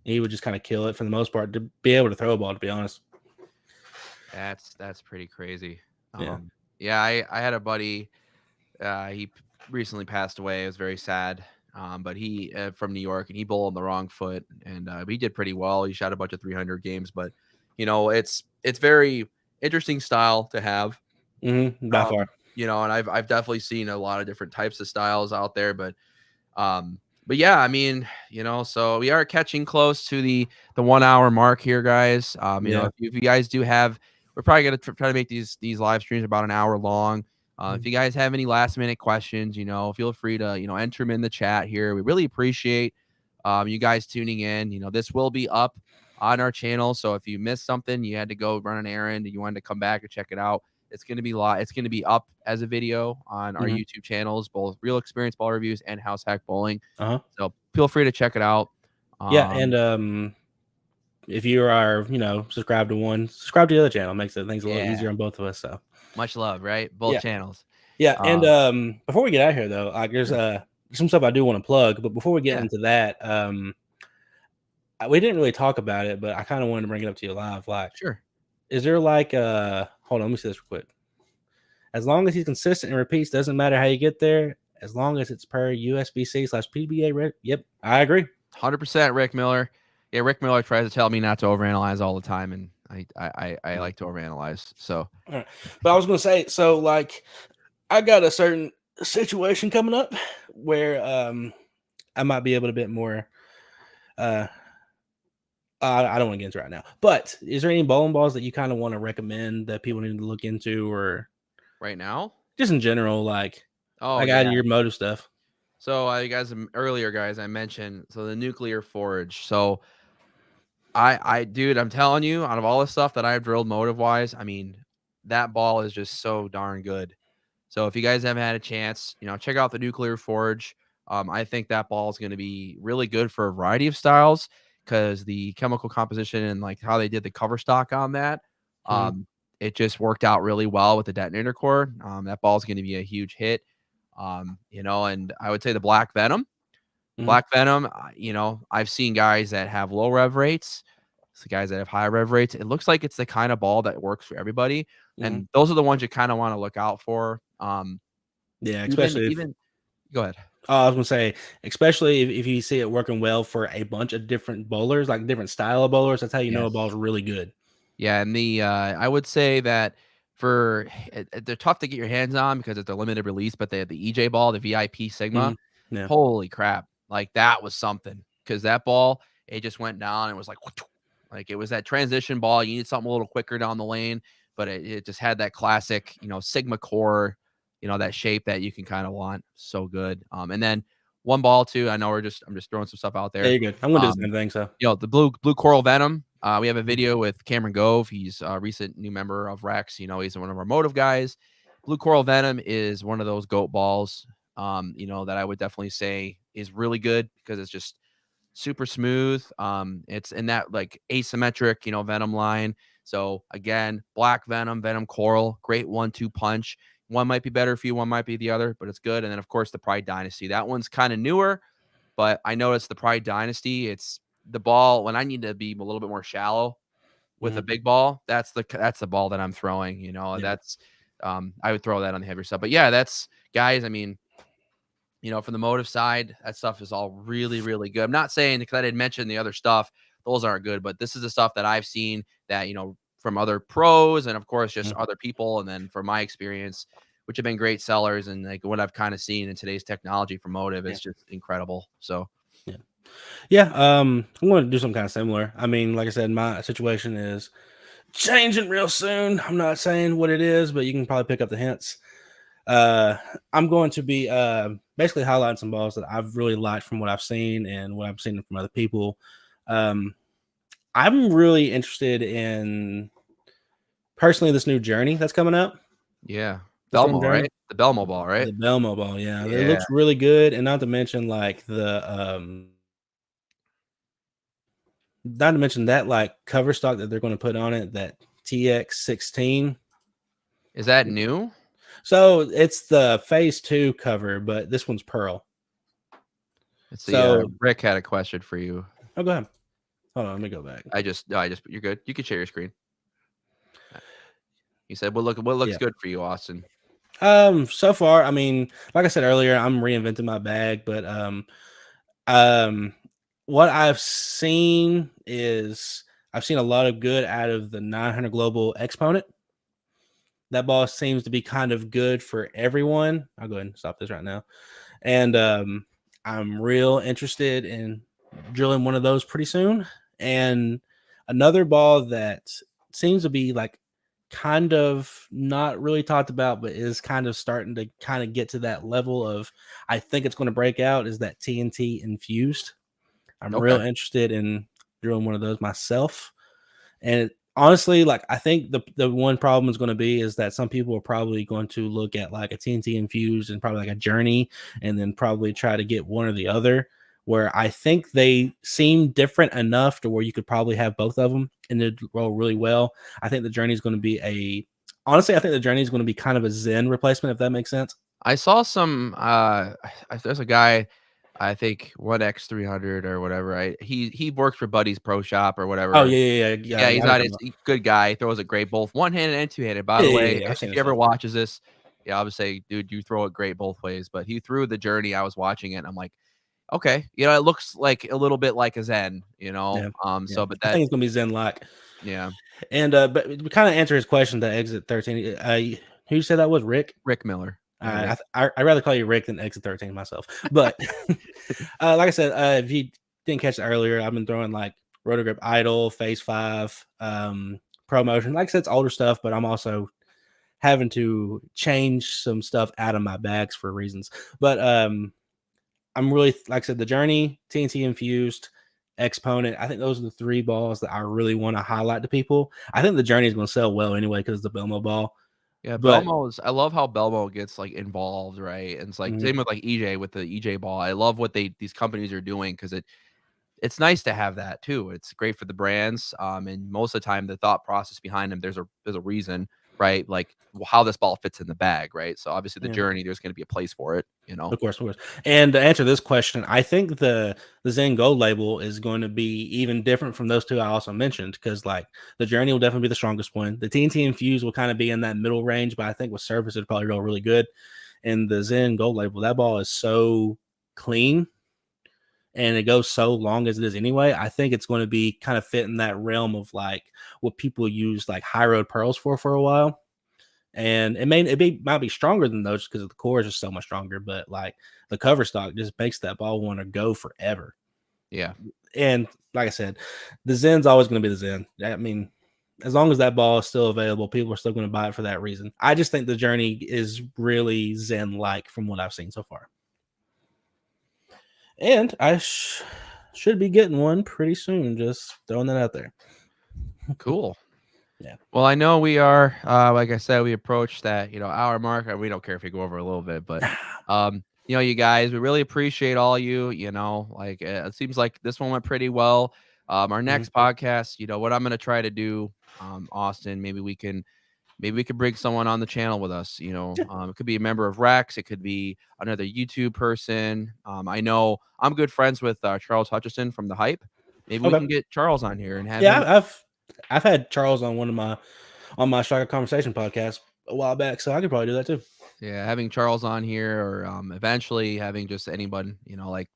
He would just kind of kill it for the most part to be able to throw a ball. To be honest, that's pretty crazy. Yeah, I had a buddy. He recently passed away. It was very sad. But he from New York, and he bowled on the wrong foot, and he did pretty well. He shot a bunch of 300 games, but it's very interesting style to have. By far. And I've definitely seen a lot of different types of styles out there, but yeah, I mean, so we are catching close to the 1 hour mark here, guys. If you guys do have, we're probably gonna try to make these live streams about an hour long. If you guys have any last minute questions, feel free to enter them in the chat here. We really appreciate you guys tuning in. This will be up on our channel, so if you missed something, you had to go run an errand and you wanted to come back and check it out, it's going to be live. It's going to be up as a video on our YouTube channels, both Real Experience Ball Reviews and House Hack Bowling. So feel free to check it out. And if you are, subscribed to one, subscribe to the other channel. It makes things a little easier on both of us. So much love, right? Both channels. Yeah. And before we get out of here, though, like there's some stuff I do want to plug. But before we get into that, we didn't really talk about it, but I kind of wanted to bring it up to you live. Like, sure. Is there like hold on, let me see this real quick. As long as he's consistent and repeats, doesn't matter how you get there, as long as it's per USBC/PBA. Yep, I agree. 100%, Rick Miller. Yeah, Rick Miller tries to tell me not to overanalyze all the time, and I like to overanalyze. So, right. But I was gonna say, so like, I got a certain situation coming up where I might be able to bit more. I don't want to get into it right now, but is there any bowling balls that you kind of want to recommend that people need to look into, or right now. Just in general, Oh like out yeah. of your motive stuff. So I guys earlier guys I mentioned so the nuclear forge. So I dude, I'm telling you, out of all the stuff that I've drilled motive wise, I mean, that ball is just so darn good. So if you guys haven't had a chance, check out the Nuclear Forge. I think that ball is going to be really good for a variety of styles because the chemical composition and like how they did the cover stock on that, Mhm, um, it just worked out really well with the detonator core. That ball is going to be a huge hit. And I would say the Black Venom. mhm, Black Venom, I've seen guys that have low rev rates, the guys that have high rev rates. It looks like it's the kind of ball that works for everybody, mhm. and those are the ones you kind of want to look out for. Yeah, Even especially if even go ahead. I was gonna say, especially if you see it working well for a bunch of different bowlers, like different style of bowlers, that's how you know a ball's Yes. really good. Yeah, and I would say that they're tough to get your hands on because it's a limited release, but the EJ ball, the VIP Sigma, Mhm. Yeah. holy crap! Like that was something because that ball it just went down. And it was like it was that transition ball. You need something a little quicker down the lane, but it just had that classic Sigma core, that shape that you can kind of want. So good. And then one ball too. I know I'm just throwing some stuff out Yeah, there. you're good. I'm gonna do the Um, same thing. So the blue coral venom. We have a Mhm, video with Cameron Gove. He's a recent new member of Rex. He's one of our motive guys. Blue coral venom is one of those goat balls. That I would definitely say is really good because it's just super smooth. It's in that like asymmetric, venom line. So again, black venom, venom coral, great 1-2 punch. One might be better for you, one might be the other, but it's good. And then of course the Pride Dynasty. That one's kind of newer, but I noticed the Pride Dynasty. It's the ball when I need to be a little bit more shallow with a mhm, big ball. That's the ball that I'm throwing. yeah, That's I would throw that on the heavier stuff. But yeah, that's guys. I mean, from the motive side, that stuff is all really, really good. I'm not saying because I didn't mention the other stuff, those aren't good, but this is the stuff that I've seen that, from other pros and of course just mhm, other people. And then from my experience, which have been great sellers and like what I've kind of seen in today's technology for motive, yeah, it's just incredible. So yeah, yeah. I'm gonna do something kind of similar. I mean, like I said, my situation is changing real soon. I'm not saying what it is, but you can probably pick up the hints. Uh, I'm going to be basically highlighting some balls that I've really liked from what I've seen and what I've seen from other people. Um, I'm really interested in personally this new journey that's coming up. yeah. The Storm Belmo, Journey, right? The Belmo ball, right? the Belmo ball, yeah, it Yeah. looks really good, and not to mention not to mention that like cover stock that they're going to put on it, that TX16. Is that new? So it's the phase 2 cover, but this one's pearl. Let's see. So Rick had a question for you. oh, go ahead. Hold on, let me go back. You're good. You can share your screen. He said, what looks Yeah. good for you, Austin? So far, I mean, like I said earlier, I'm reinventing my bag, but um, what I've seen is I've seen a lot of good out of the 900 Global Exponent. That ball seems to be kind of good for everyone. I'll go ahead and stop this right now. And I'm real interested in drilling one of those pretty soon. And another ball that seems to be like kind of not really talked about, but is kind of starting to kind of get to that level of I think it's going to break out is that TNT infused. I'm real Okay. interested in drilling one of those myself. And honestly, like I think the one problem is going to be is that some people are probably going to look at like a TNT infused and probably like a journey, and then probably try to get one or the other. Where I think they seem different enough to where you could probably have both of them and they'd roll really well. I think the journey is going to be honestly, I think the journey is going to be kind of a Zen replacement, if that makes sense. I saw some there's a guy, I think 1X300 or whatever. He works for Buddy's Pro Shop or Oh whatever. yeah. Yeah, Yeah, he's I know not what you're talking his about. good guy. He throws it great both one-handed and two-handed. By Yeah, the yeah, way, yeah, I've seen if his he ever stuff. watches this, yeah, I would say, dude, you throw it great both ways. But he threw the journey. I was watching it and I'm like, okay, it looks like a little bit like a Zen, Yeah, yeah. but I that think it's going to be Zen like. yeah, And but we kind of answer his question to exit 13. Who said that was Rick? Rick Miller. Yeah, Rick. I'd rather call you Rick than exit 13 myself. But like I said, if you didn't catch it earlier, I've been throwing like Rotogrip Idol, Phase 5, Pro Motion. Like I said, it's older stuff, but I'm also having to change some stuff out of my bags for reasons. But I'm really, like I said, the Journey, TNT Infused, Exponent. I think those are the three balls that I really want to highlight to people. I think the Journey is going to sell well anyway because it's the Belmo ball. Yeah, But Belmo's I love how Belmo gets, like, involved, right? And it's like mhm, same with, like, EJ with the EJ ball. I love what these companies are doing because it's nice to have that too. It's great for the brands, and most of the time, the thought process behind them, there's a reason, right? Like, how this ball fits in the bag, right? So, obviously, the yeah. Journey, there's gonna be a place for it, you know? Of course, of course. And to answer this question, I think the Zen Gold label is going to be even different from those two I also mentioned because like the Journey will definitely be the strongest one. The TNT Infuse will kind of be in that middle range, but I think with surface it'll probably roll really good. And the Zen Gold label, that ball is so clean and it goes so long as it is anyway. I think it's going to be kind of fit in that realm of like what people use like high road pearls for a while, and might be stronger than those because the core is just so much stronger. But like the cover stock just makes that ball want to go forever. Yeah. And like I said, the Zen's always going to be the Zen. I mean, as long as that ball is still available, people are still going to buy it for that reason. I just think the Journey is really Zen like from what I've seen so far, and I should be getting one pretty soon. Just throwing that out there. Cool. Yeah. Well, I know we are, like I said, we approached that, hour mark. And we don't care if we go over a little bit, but, you guys, we really appreciate all you, like it seems like this one went pretty well. Our Mhm. next podcast, what I'm going to try to do, Austin, maybe we could bring someone on the channel with us, Yeah. it could be a member of Rex. It could be another YouTube person. I know I'm good friends with Charles Hutchison from The Hype. Maybe we Okay. can get Charles on here and have Yeah, him. I've had Charles on one of my on my Striker Conversation podcast a while back, so I could probably do that too. Yeah, having Charles on here, or eventually having just anyone, like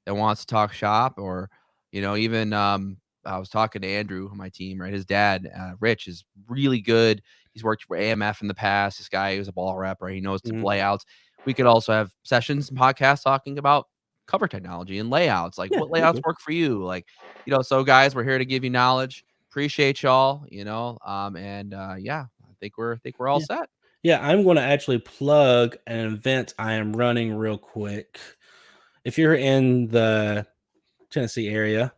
that wants to talk shop, or even I was talking to Andrew on my team, right? His dad, Rich, is really good. He's worked for AMF in the past. This guy is a ball rep, right? He knows the Mhm. layouts. We could also have sessions and podcasts talking about cover technology and layouts, like Yeah, what that'd be layouts cool. work for you, like So, guys, we're here to give you knowledge. Appreciate y'all, and yeah, I think we're all Yeah. set. Yeah, I'm going to actually plug an event I am running real quick. If you're in the Tennessee area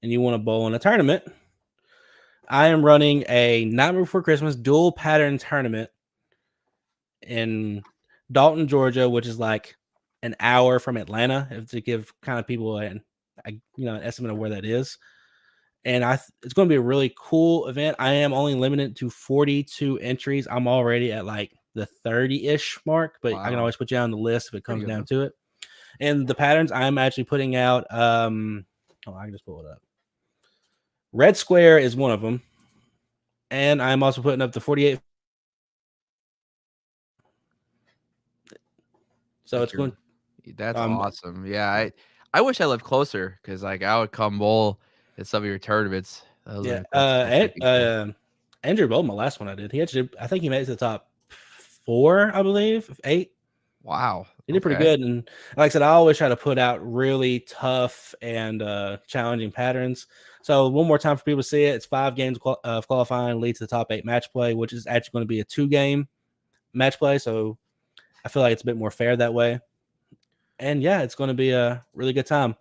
and you want to bowl in a tournament, I am running a Night Before Christmas dual pattern tournament in Dalton, Georgia, which is like an hour from Atlanta, if to give kind of people an estimate of where that is. And it's going to be a really cool event. I am only limited to 42 entries. I'm already at like the 30-ish mark, but I can Wow, always put you on the list if it pretty comes down good. to it. And the patterns I'm actually putting out, I can just pull it up. Red Square is one of them, and I'm also putting up the 48. So That's it's your going. That's Um, awesome. Yeah, I wish I lived closer because, like, I would come bowl at some of your tournaments. yeah. That's freaking cool. Andrew Bold, my last one I did. I think he made it to the top 4, I believe, 8. Wow. He did pretty Okay. good, and like I said, I always try to put out really tough and challenging patterns. So one more time for people to see it, it's 5 games of qualifying lead to the top 8 match play, which is actually going to be a 2-game match play. So I feel like it's a bit more fair that way. And yeah, it's going to be a really good time.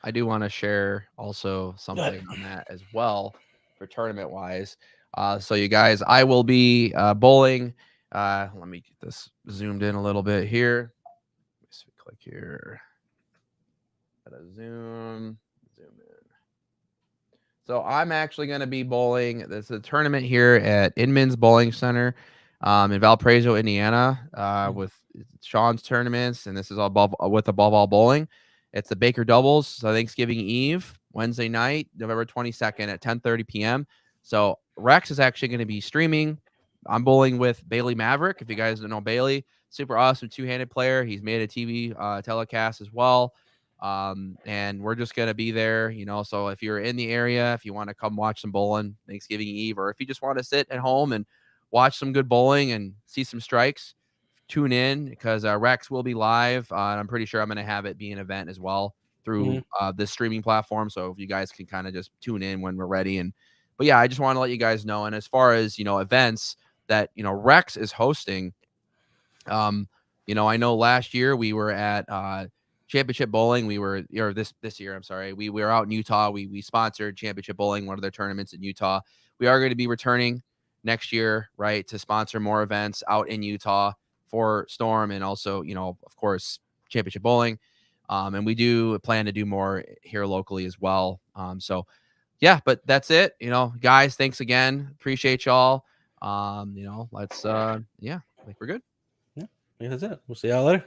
I do want to share also Good. something on that as well for tournament wise. So you guys, I will be bowling. Let me get this zoomed in a little bit here. Let's click here. Gotta zoom in. So I'm actually going to be bowling. There's a tournament here at Inman's Bowling Center in Valparaiso, Indiana, Mhm. with Sean's tournaments, and this is all with above all bowling. It's the Baker doubles. So Thanksgiving Eve, Wednesday night, November 22nd at 10:30 p.m. So Rex is actually going to be streaming. I'm bowling with Bailey Maverick. If you guys don't know Bailey, super awesome two-handed player. He's made a TV telecast as well. And we're just gonna be there, So if you're in the area, if you want to come watch some bowling Thanksgiving Eve, or if you just want to sit at home and watch some good bowling and see some strikes, tune in because Rex will be live. And I'm pretty sure I'm gonna have it be an event as well through Mhm. this streaming platform. So if you guys can kind of just tune in when we're ready. But yeah, I just want to let you guys know. And as far as events, that, Rex is hosting. I know last year we were at Championship Bowling. We were, or this year, I'm sorry, we were out in Utah. We sponsored Championship Bowling, one of their tournaments in Utah. We are going to be returning next year, right, to sponsor more events out in Utah for Storm, and also, of course, Championship Bowling. And we do plan to do more here locally as well. So yeah, but that's it. Guys, thanks again. Appreciate y'all. Let's yeah, I think we're good. Yeah, I think that's it. We'll see y'all later.